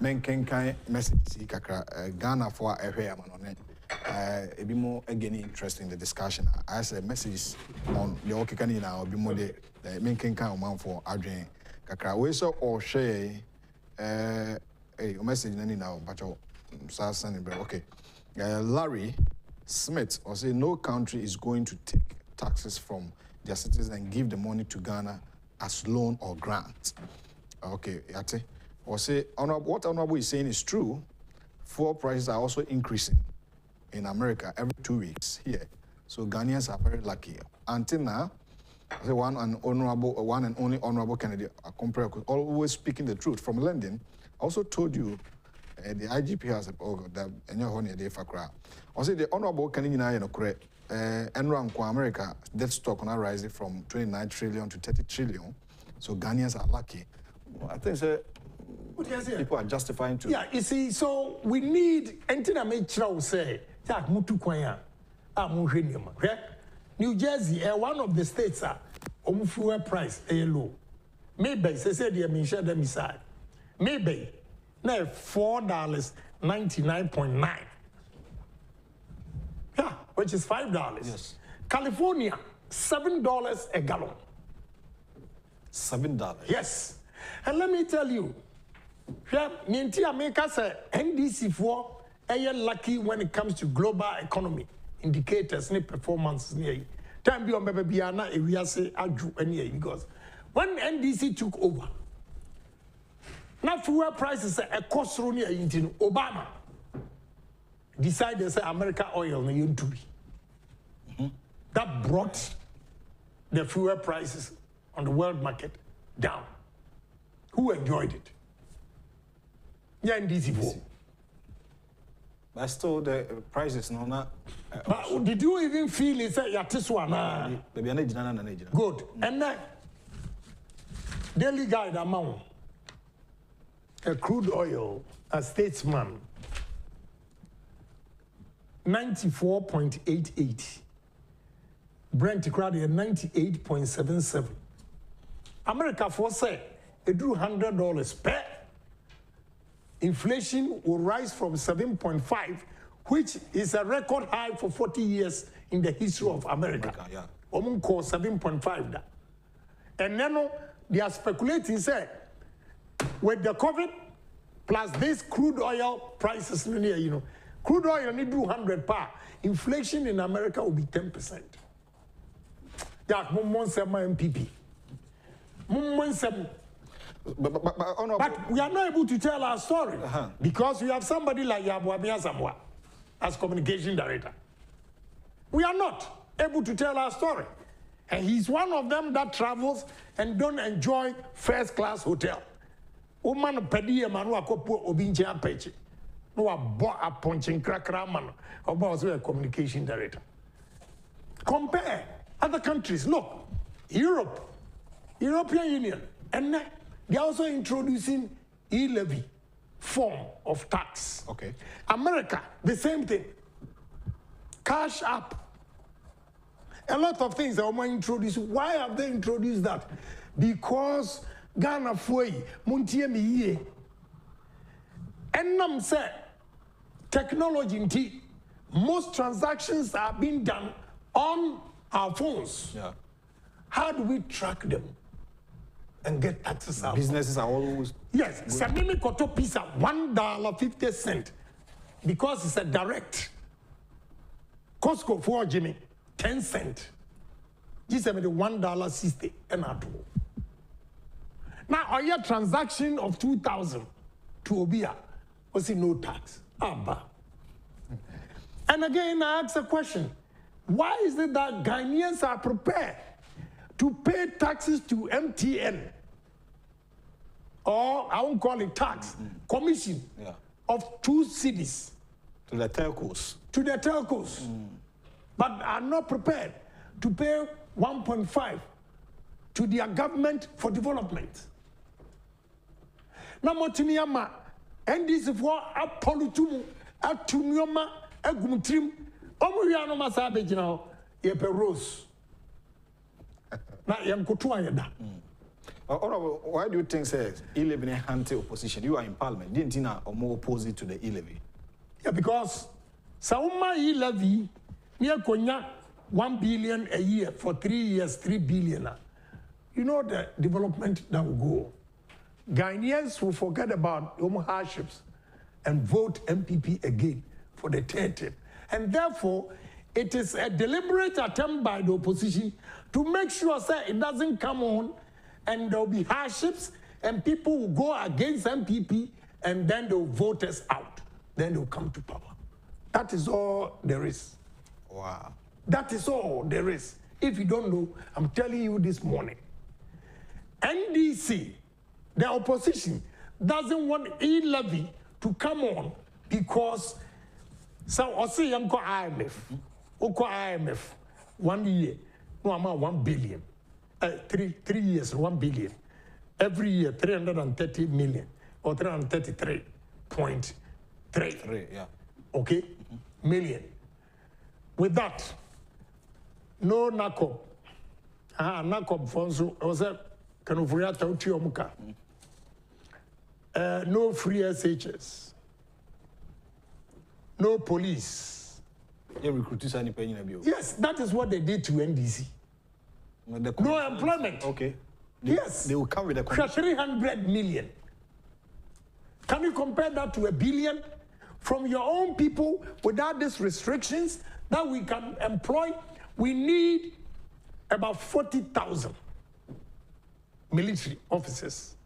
menkenkan message kakra Ghana for a hair man on it. A bit more again interesting in the discussion. As a message on the Okikani now, be more the menkenkan man for Adrian kakra. We saw or share a message now, but okay. Larry Smith or say no country is going to take taxes from their citizens and give the money to Ghana as loan or grant. Okay, Yate. Or say what Honorable is saying is true. Fuel prices are also increasing in America every 2 weeks here. So Ghanaians are very lucky. Until now, the one and only honorable candidate, always speaking the truth from London, also told you the IGP has the also the honorable candidate correct. America debt stock now rising from 29 trillion to 30 trillion. So Ghanaians are lucky. I think people are justifying to. Yeah, you see, so we need anything I make sure say that Mutu Kwaya, New Jersey, one of the states are fuel price low. Maybe say they may share them aside. Maybe now $4.99.9. Yeah, which is $5. Yes. California, $7 a gallon. $7. Yes. And let me tell you, America say NDC for lucky when it comes to global economy indicators, performance near time be on baby we say because when NDC took over, now fuel prices a cost near Obama decided to say America oil to be. That brought the fuel prices on the world market down. Who enjoyed it? Yeah, NDC. But still, the prices no not. But did you even feel it? Say, yeah, this one. Good. And then, daily guide amount. A crude oil, a statesman, 94.88. Brent credit 98.77. America for say it drew $100 per. Inflation will rise from 7.5, which is a record high for 40 years in the history of America. Almost 7.5. And then they are speculating, say, with the COVID plus this crude oil prices, crude oil need do 100 per. Inflation in America will be 10%. That MPP. But we are not able to tell our story because we have somebody like Yabuabia Samwa as communication director. We are not able to tell our story. And he's one of them that travels and don't enjoy first-class hotel. Woman pedi manu akopo obinche apeche. No a punching cracker man about a communication director. Compare other countries. Look, Europe, European Union, and they're also introducing e-levy form of tax. Okay. America, the same thing. Cash up. A lot of things are introduced. Why have they introduced that? Because Ghana foi muntie mi ye. Enam say technology inti most transactions are being done on our phones. Yeah. How do we track them and get taxes out? Businesses are always yes. Samimi koto pizza $1.50 because it's a direct. Costco for Jimmy 10 cents. This is $1.60 and at all. Now, your transaction of 2,000 to Obia, we see no tax. Abba. And again, I ask a question. Why is it that Ghanaians are prepared to pay taxes to MTN? Or I won't call it tax, commission of 2 cities. To the telcos. To the telcos. But are not prepared to pay 1.5 to their government for development. Now, Motiniama, and this is for a politum, a tunioma, a gumtrim, Omuriano Masabe, you know, Yepe Rose. Now, Yam Kutuayada. Why do you think, says, E-levy anti-opposition? You are in parliament. Didn't you know or more opposite to the E-levy? Yeah, because Sauma E-levy, near Konya, 1 billion a year for 3 years, 3 billion. You know the development that will go. Ghanaians will forget about home hardships and vote MPP again for the 3rd term. And therefore, it is a deliberate attempt by the opposition to make sure that it doesn't come on and there will be hardships and people will go against MPP and then they'll vote us out. Then they'll come to power. That is all there is. Wow. That is all there is. If you don't know, I'm telling you this morning. NDC, the opposition, doesn't want E-levy to come on because so I say I'm called IMF. IMF 1 year, no amount 1 billion. 3 years, 1 billion. Every year, 330 million or 333.3. Yeah. Okay? Million. With that, no NACOB. NACOB Fonso, was a Canufriata Utiomuka. No free SHS. No police. Yes, that is what they did to NDC. No employment. Okay. Yes. They will come with a condition. 300 million. Can you compare that to 1 billion? From your own people without these restrictions that we can employ, we need about 40,000 military officers.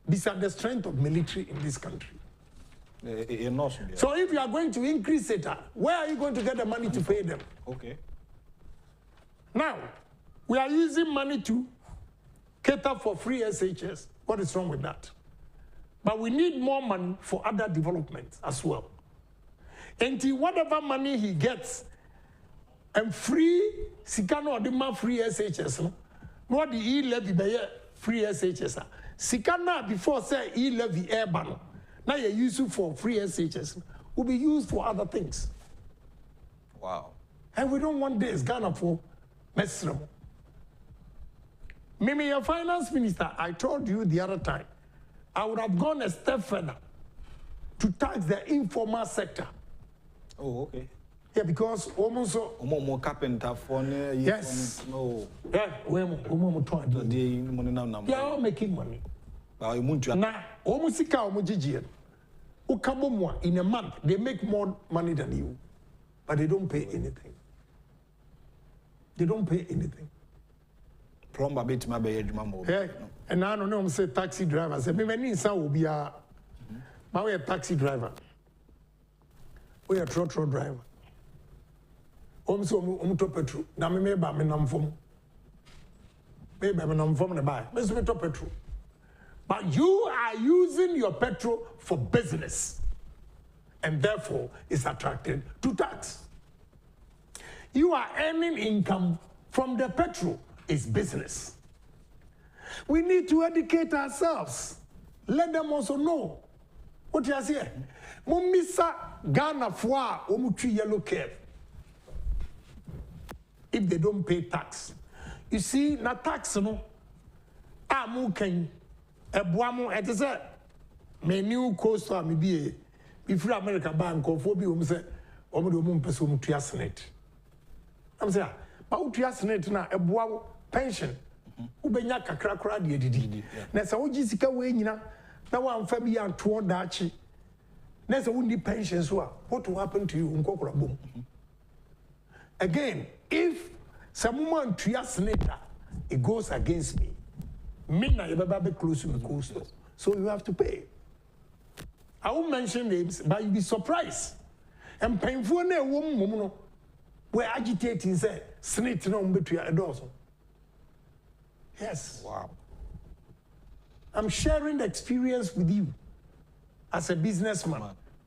These are the strength of military in this country. So if you are going to increase it, where are you going to get the money to pay them? Okay. Now, we are using money to cater for free SHS. What is wrong with that? But we need more money for other developments as well. And whatever money he gets, and free, Sikano or the free SHS, no, the E-levy by free SHS. Sikana before say E-levy airban, now you use it for free SHS, will be used for other things. Wow. And we don't want this Ghana for Mesremo. Mimi, your finance minister, I told you the other time, I would have gone a step further to tax the informal sector. Oh, okay. Yeah, because almost more carpenter for yes. No. Yeah, they are all making money. Now, almost in a month, they make more money than you, but they don't pay anything. They don't pay anything. Yeah, and I don't know, I'm say taxi driver. Say, me need some will be a taxi driver. We are trotro driver. To petrol. Now me maybe I'm nam from. Maybe I'm nam from the buy. Me to petrol. But you are using your petrol for business, and therefore it's attracted to tax. You are earning income from the petrol. It's business. We need to educate ourselves. Let them also know. What you are saying? Mumisa Ghana for Omutri yellow curve. If they don't pay tax. You see, na tax no. Amu ken ebuamu it is a me new coastal me be if America bank of obi say omo pese omutua senate. I'm saying, but utua senate na ebuamu pension. Ubenya kakra kra de didi. Na se wogi sika we nyina na wamfa bi anto dachi. Na se wundi pension so what will happen to you nkokora bom. Again, if someone tuya senator, it goes against me. Me na you be close to me coastal. So you have to pay. I won't mention names, but you'll be surprised. And painful ne woman we're agitating say snit no between a dozen. Yes. Wow. I'm sharing the experience with you as a businessman,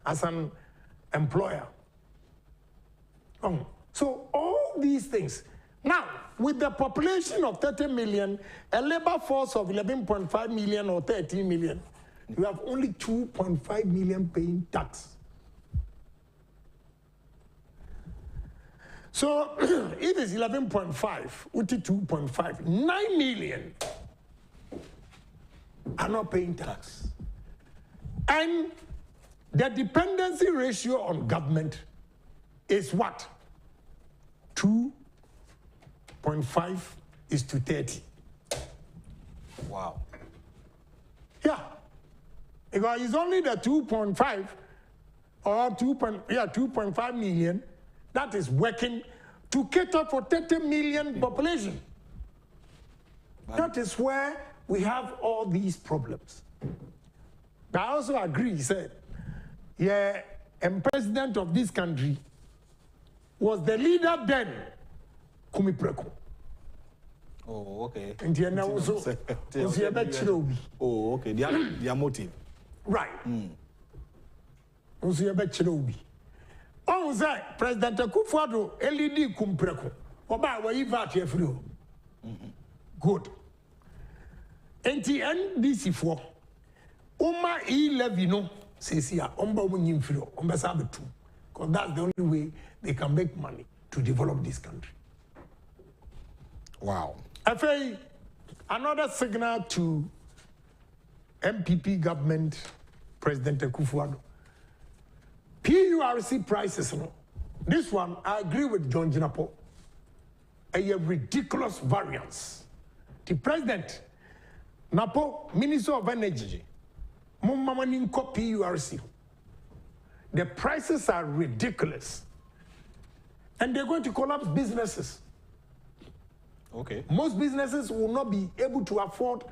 as an employer. So all these things. Now, with the population of 30 million, a labor force of 11.5 million or 13 million, you have only 2.5 million paying tax. So if it's 11.5, uti 2.5, 9 million are not paying tax. And the dependency ratio on government is what? 2.5 is to 30. Wow. Yeah. Because it's only the 2.5 or 2.5 million that is working to cater for 30 million population. That is where we have all these problems. But I also agree, he said, yeah, and president of this country was the leader then, Kumi Preko. Oh, okay. And then also, oh, okay. Their motive. Right. Also, oh, say President Akufo-Addo LED Kumpreko. Oba wa yivat ye free. Good. Enti NDC for Oma E-levy no says omba wunyim free. Omba sabe too. Because that's the only way they can make money to develop this country. Wow. FA, another signal to MPP government, President Akufo-Addo. PURC prices, no. This one, I agree with John Jinapo. A ridiculous variance. The president, Napo, Minister of Energy, Mumamaninko PURC. The prices are ridiculous. And they're going to collapse businesses. Okay. Most businesses will not be able to afford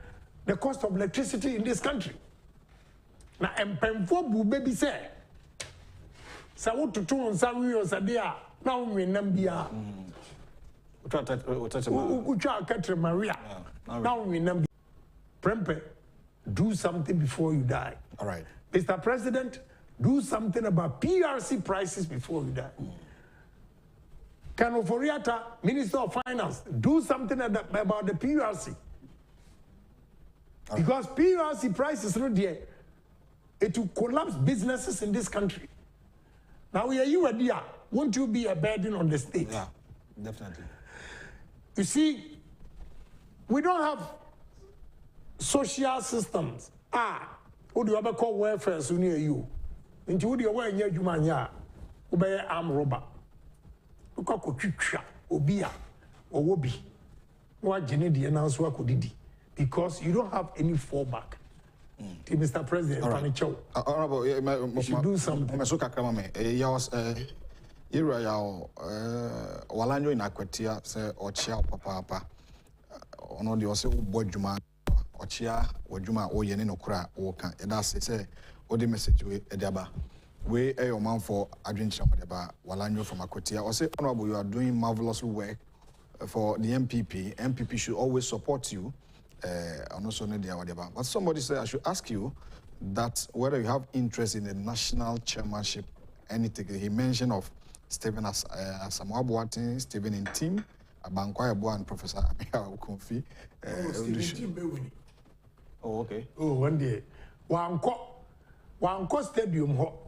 the cost of electricity in this country. Now, Mpemfo baby say, "Sa what to do on Saturday or Saturday? Now we nambia. Ucha katre Maria. Now we nambia. Prempe, do something before you die. All right, Mr. President, do something about PRC prices before you die. Kano Foriata, Minister of Finance, do something about the PRC. Because PRC prices not there, it will collapse businesses in this country. Now, you idea, won't you be a burden on the state? Yeah, definitely. You see, we don't have social systems. What do you ever call welfare so near you? Into what do you wear in your Jumania? Obey arm robber. Look at Obia or Wobi. What Genedi announced what could did. Because you don't have any fallback. Mr. President, Honorable, you should do something. Walanyo in Aquatia, say, or Chia Papa, ono the also Bojuma, or Chia, or Juma, or Yenokra, or can, and that's say, or the message with Edaba. We a your man for Adrian Walanyo from Aquatia, or say, Honorable, you are doing marvelous work for the MPP. MPP should always support you. But somebody said I should ask you that whether you have interest in the national chairmanship, anything. He mentioned of Stephen Asamoah Boateng, Stephen in team, Abankwah Eboah and Professor Amia Okonfi. Oh, okay. Oh, one day. One stadium ho.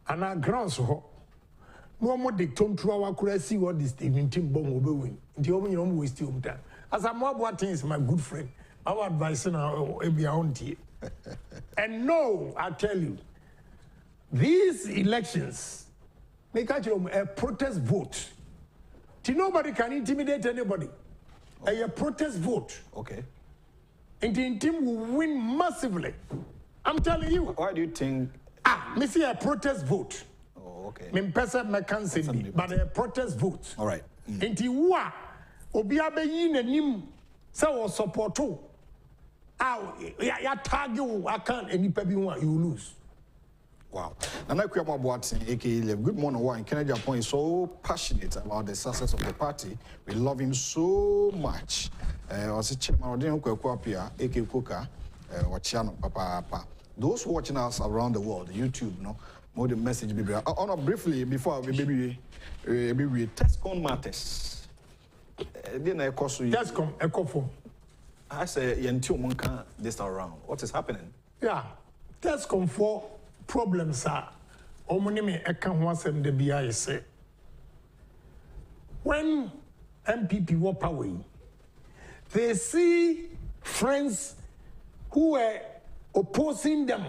And our grounds ho. No more the tom to our crazy what this Stephen team bomb will be win. The only waste your time. Asamoah Boateng is my good friend. Our advice now will be on tea. And no, I tell you, these elections make a protest vote. Nobody can intimidate anybody. A protest vote. Okay. And the team will win massively. I'm telling you. Why do you think? Me see a protest vote. Oh, okay. Me pesa me cancel, but a protest vote. All right. And the wa. Obi abeyi nanim say o support o ya tag you I can't any people you lose Wow. And I quit my aka good morning. One Agyapong is so passionate about the success of the party. We love him so much. Was chairman of the aka Kuka, Wachiano Papa. Those watching us around the world, YouTube, no, more the message baby. Briefly before we Tescom matters. Then I cost you. Tescom akufo. I say yentu monka this around. What is happening? Yeah. Tescom for problems are omonime eka ho asem de bia say. When MPP were power, they see friends who were opposing them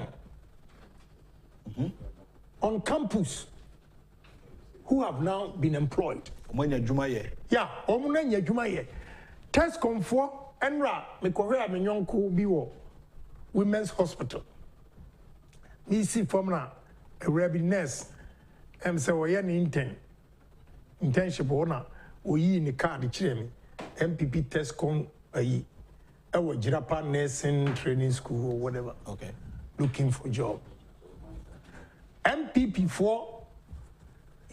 on campus who have now been employed. Yeah, omunanya jumaye. Tescom for enra me kohwe amenyonko bi wo women's hospital. Ni si formna a rabbi nurse say we any internship ona oyi ni card kire me MPP Tescom ayi e wo Jirapa nursing training school or whatever. Okay. Looking for job. MPP for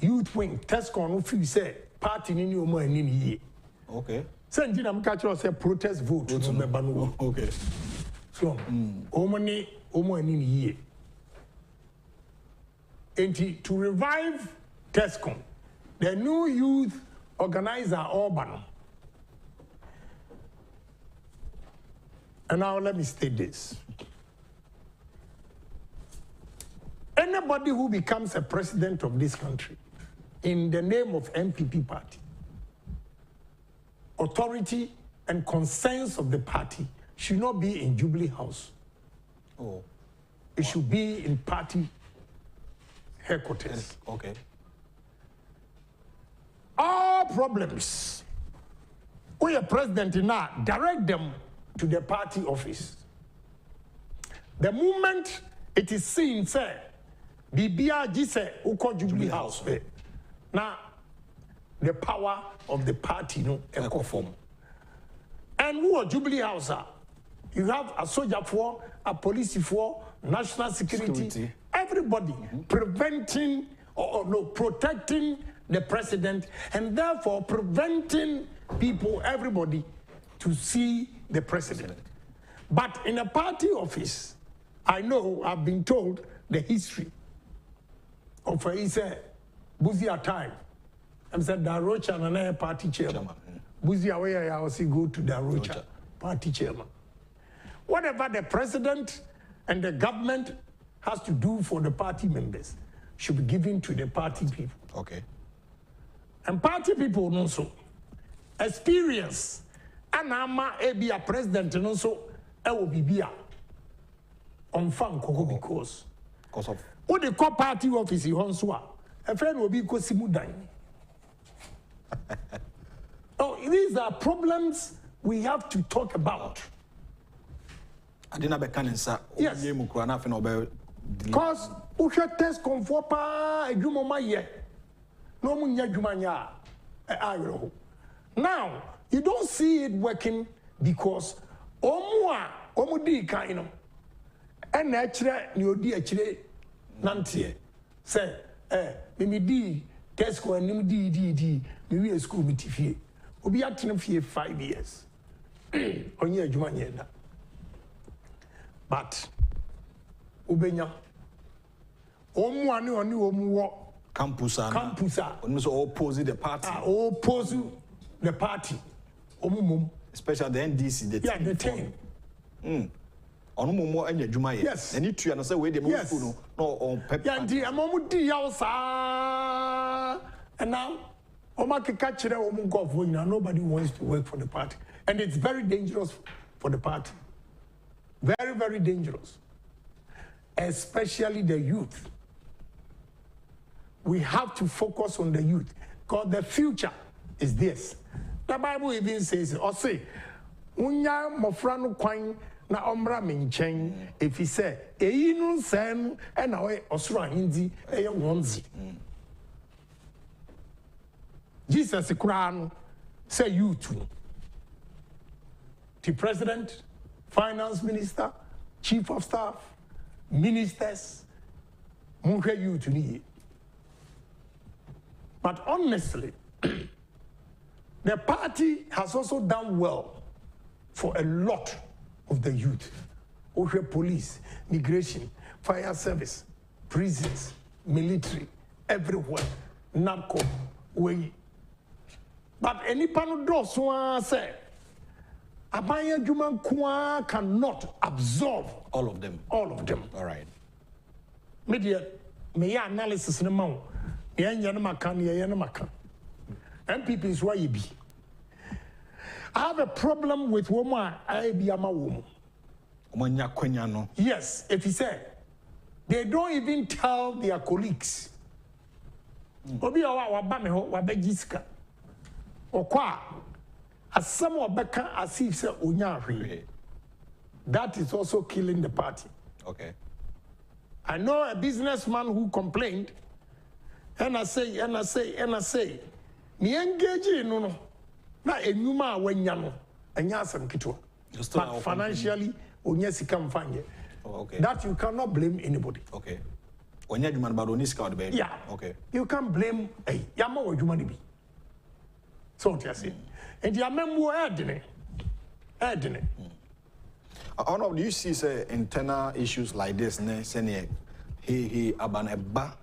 youth wing Tescom no feel say party ni omo ani ni ye. Okay. Say njina mka say protest vote no meba no. Okay. So omo ani ni ye. And to revive Tescom, the new youth organizer Urban. And now let me state this. Anybody who becomes a president of this country in the name of MPP party, authority and conscience of the party should not be in Jubilee House. Oh. It should be in party headquarters. Yes. Okay. All problems, we are president now, direct them to the party office. The moment it is seen, say, BBRG say, Uko Jubilee House. Now, the power of the party, no, form. And who are Jubilee House? You have a soldier for, a police for, national security. Everybody preventing or protecting the president and therefore preventing people, everybody, to see the president. But in a party office, I know, I've been told the history of Buzia time. I'm said Darocha and another party chairman. Buzia where I also go to Darocha, party chairman. Whatever the president and the government has to do for the party members should be given to the party people. Okay. And party people also experience and ama be a president and also will be on fan because of what the core party office you also a friend will be Kosimudan. Oh, these are problems we have to talk about. I didn't have a canon, sir. Yes. Because we should test comfort pa a jumoma no munya jumanya. Now you don't see it working because omudi kaino and natural you di actually nantie say me di test ko anim di we school me tifie obi atene fie 5 years onye jumanya da. But ubenya omuane oni omuwo campusa oni so oppose the party oppose the party omumum especially the NDC the team. The team onumomo anya dwuma ye yes ani tua no say we dey mo no on pep ya ndi amomu di ya sa and now omakeka kire omu government nobody wants to work for the party and it's very dangerous for the party. Very, very dangerous, especially the youth. We have to focus on the youth because the future is this. The Bible even says, or say, unya mofrano kwan na omra minchen if he say, eyinu sen and away osura hindi eye wonzi. Jesus Quran say youth. The president, finance minister, chief of staff, ministers, Munke you to me. But honestly, the party has also done well for a lot of the youth. Ohene police, migration, fire service, prisons, military, everywhere, narco, way. But any panel say, Abaya Juman Kwa cannot absorb all of them. All of them. All right. Media, me analysis in the mount. MPP is why you be. I have a problem with woman. I be a woman. Yes, if he said they don't even tell their colleagues. Obi awa ba me ho wa ba giska. Okwa asam obeka as if say onya ahwe. That is also killing the party. Okay. I know a businessman who complained, and I say, me engage no na enuma awanya no enya asam kitwa. But financially onya sika mfanye. Okay. That you cannot blame anybody. Okay. When you man bado niska the baby. Yeah. Okay. You can't blame yama wajuma ni bi. So what you say? And you remember Edine. Do you see say internal issues like this? Ne, he abaneba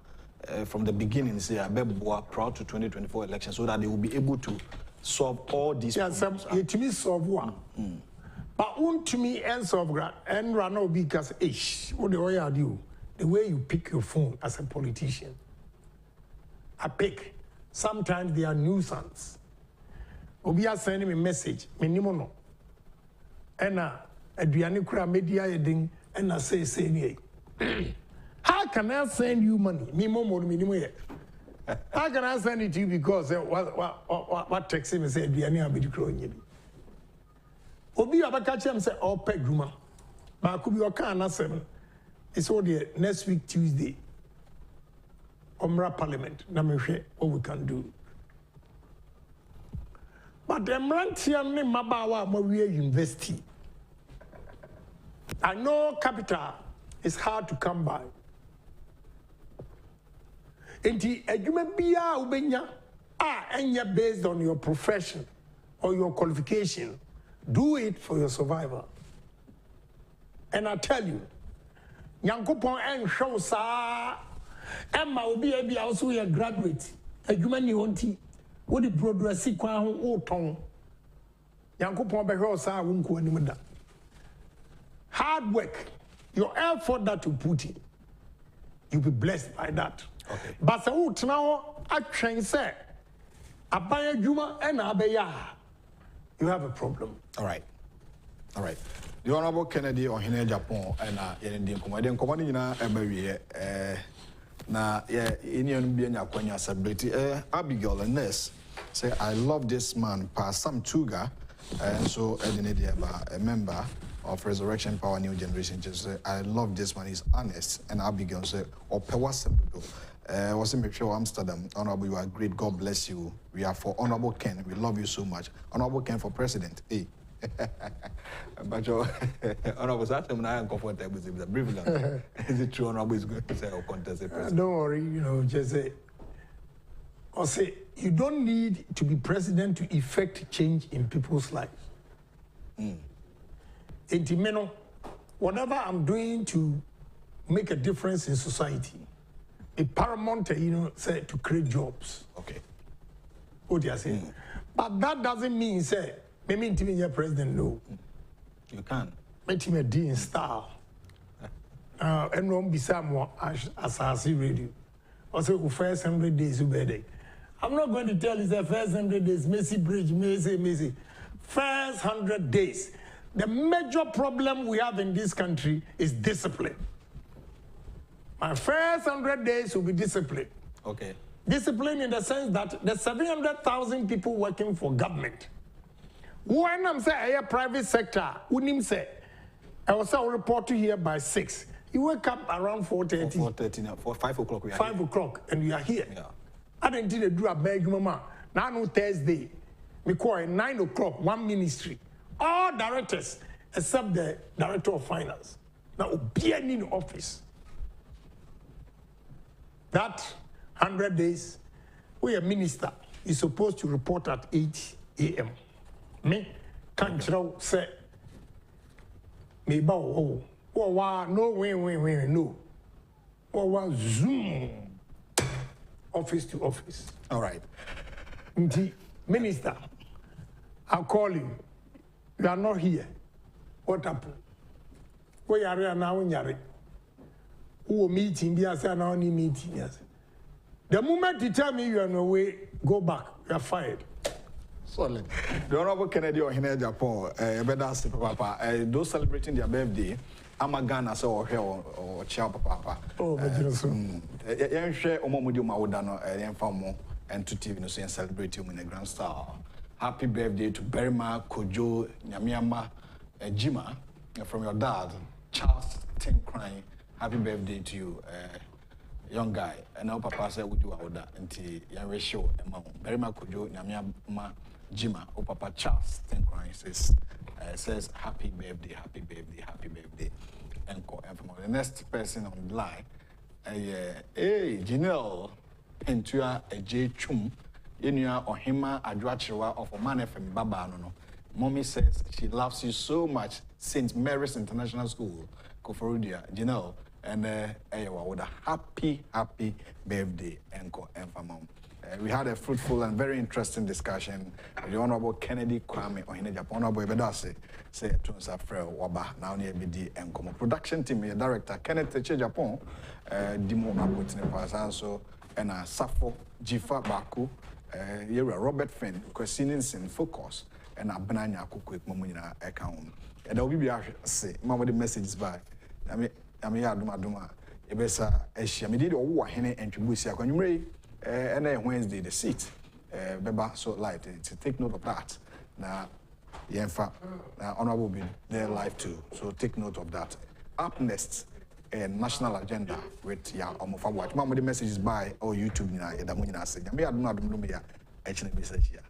from the beginning. Say abeboa proud to 2024 election, so that they will be able to solve all these problems. Yeah, to me solve one. But to me and solve and run out because what the way I do, the way you pick your phone as a politician. I pick. Sometimes they are nuisance. Obi are sending me message, minimum. And aduane kura media yeding and I say ni. How can I send you money? Minimum. How can I send it to you because what text me say aduane abedi kura onye bi. Obi abaka chem say ope dwuma. Ba ko bi oka na 7. It's all the next week Tuesday. Omra Parliament na me hwe what we can do. But the Mrantian ne Mabawa Maria University. I know capital is hard to come by. Enti adwuma bia ubenya enya based on your profession or your qualification. Do it for your survival. And I tell you, Nyankopon en show sa Emma obi e bia also a graduate. Adwuma ni honti. What the progress kwa ho ton. Nyankopon be hwe sa wonko anim da. Hard work, your effort that you put in, you'll be blessed by that. Okay. But so now I can say, Abaya Juma and Abeya, you have a problem. All right. The Honorable Kennedy Ohene Agyapong and Yendim Comedian Commanding na Indian being a Quenya celebrity. Abigail and Ness say, I love this man, Pa Sam Tuga, and so a member of Resurrection Power New Generation. Just say, I love this man, he's honest. And Abigail say, Opewa Sembudo. Was in sure Amsterdam. Honorable, you are great. God bless you. We are for Honorable Ken. We love you so much. Honorable Ken for president. Hey. But Honorable, that's when I am comfortable with the brief. Is it true? Honorable is going to say or contest the president? Don't worry, just say. Or say, you don't need to be president to effect change in people's lives. Whatever I'm doing to make a difference in society, a paramount, say to create jobs. Okay. What do you say? But that doesn't mean say, maybe to be president. No. You can. Make him a D in style. And won't be some as radio. Also, the first 100 days, I'm not going to tell you the first 100 days, Messi Bridge, Messi. First 100 days. The major problem we have in this country is discipline. My first 100 days will be discipline. Okay. Discipline in the sense that the 700,000 people working for government. When I'm saying a private sector, unim say, I was report to here by 6. You wake up around 4:30. 4:30, 5 o'clock. 5 o'clock, and we are here. Yeah. I didn't do a beg mama. Now no Thursday. We call at 9 o'clock, one ministry. All directors except the director of finance. Now be in office. that 100 days, we a minister is supposed to report at 8 a.m. Me can't say me bow no win no Zoom office to office. All right. The minister, I'll call you. You are not here. What happened? We are here now in Yari. Who meeting? Be as now any meeting. Yes. The moment you tell me you are on your way, go back. You are fired. Solid. The Honorable Kennedy Ohene Agyapong, Papa, those celebrating their birthday, I'm a Ghana or here or Chia Papa. Oh, but you know so. You share Omomudi Maudano, Famo, and to TV, and celebrate him in a grand style. Happy birthday to Berima Kojo Nyamiama Jima from your dad, Charles Tenkran. Happy birthday to you, young guy. And now Papa said, would you order until you ratio amount? Berima Kojo Nyamiama Jima, or Papa Charles Tenkran says, happy birthday, happy birthday, happy birthday. And from the next person on the line, hey, Janelle, Pentua, a J. Chum. Yenya Ohema Adwachiwa of Oman FM Baba no. Mommy says she loves you so much. St. Mary's International School, Koforudia, Janelle, and with a happy birthday, Enko and Mom. We had a fruitful and very interesting discussion with the Honorable Kennedy Kwame Ohene Agyapong. Honorable Ebedase say to us Waba now near BD and Como production team, director Kenneth Agyapong, Dimo Abotine Pasanso, and a Safo Jifa Baku. Robert Finn, questions in focus, and a banana quick momina account. And there will be say, Mamma the messages by Duma. Ebesa, as she did all Ohene and Chibusia, when you may, and then Wednesday the seat, Beba so light to take note of that. Now, Yenfa, Honorable be there live too, so take note of that. Up next, a national agenda with ya Omofa Watch. Mamma the messages by or YouTube na Yadamunina say. Me aduma dum ya actually message here.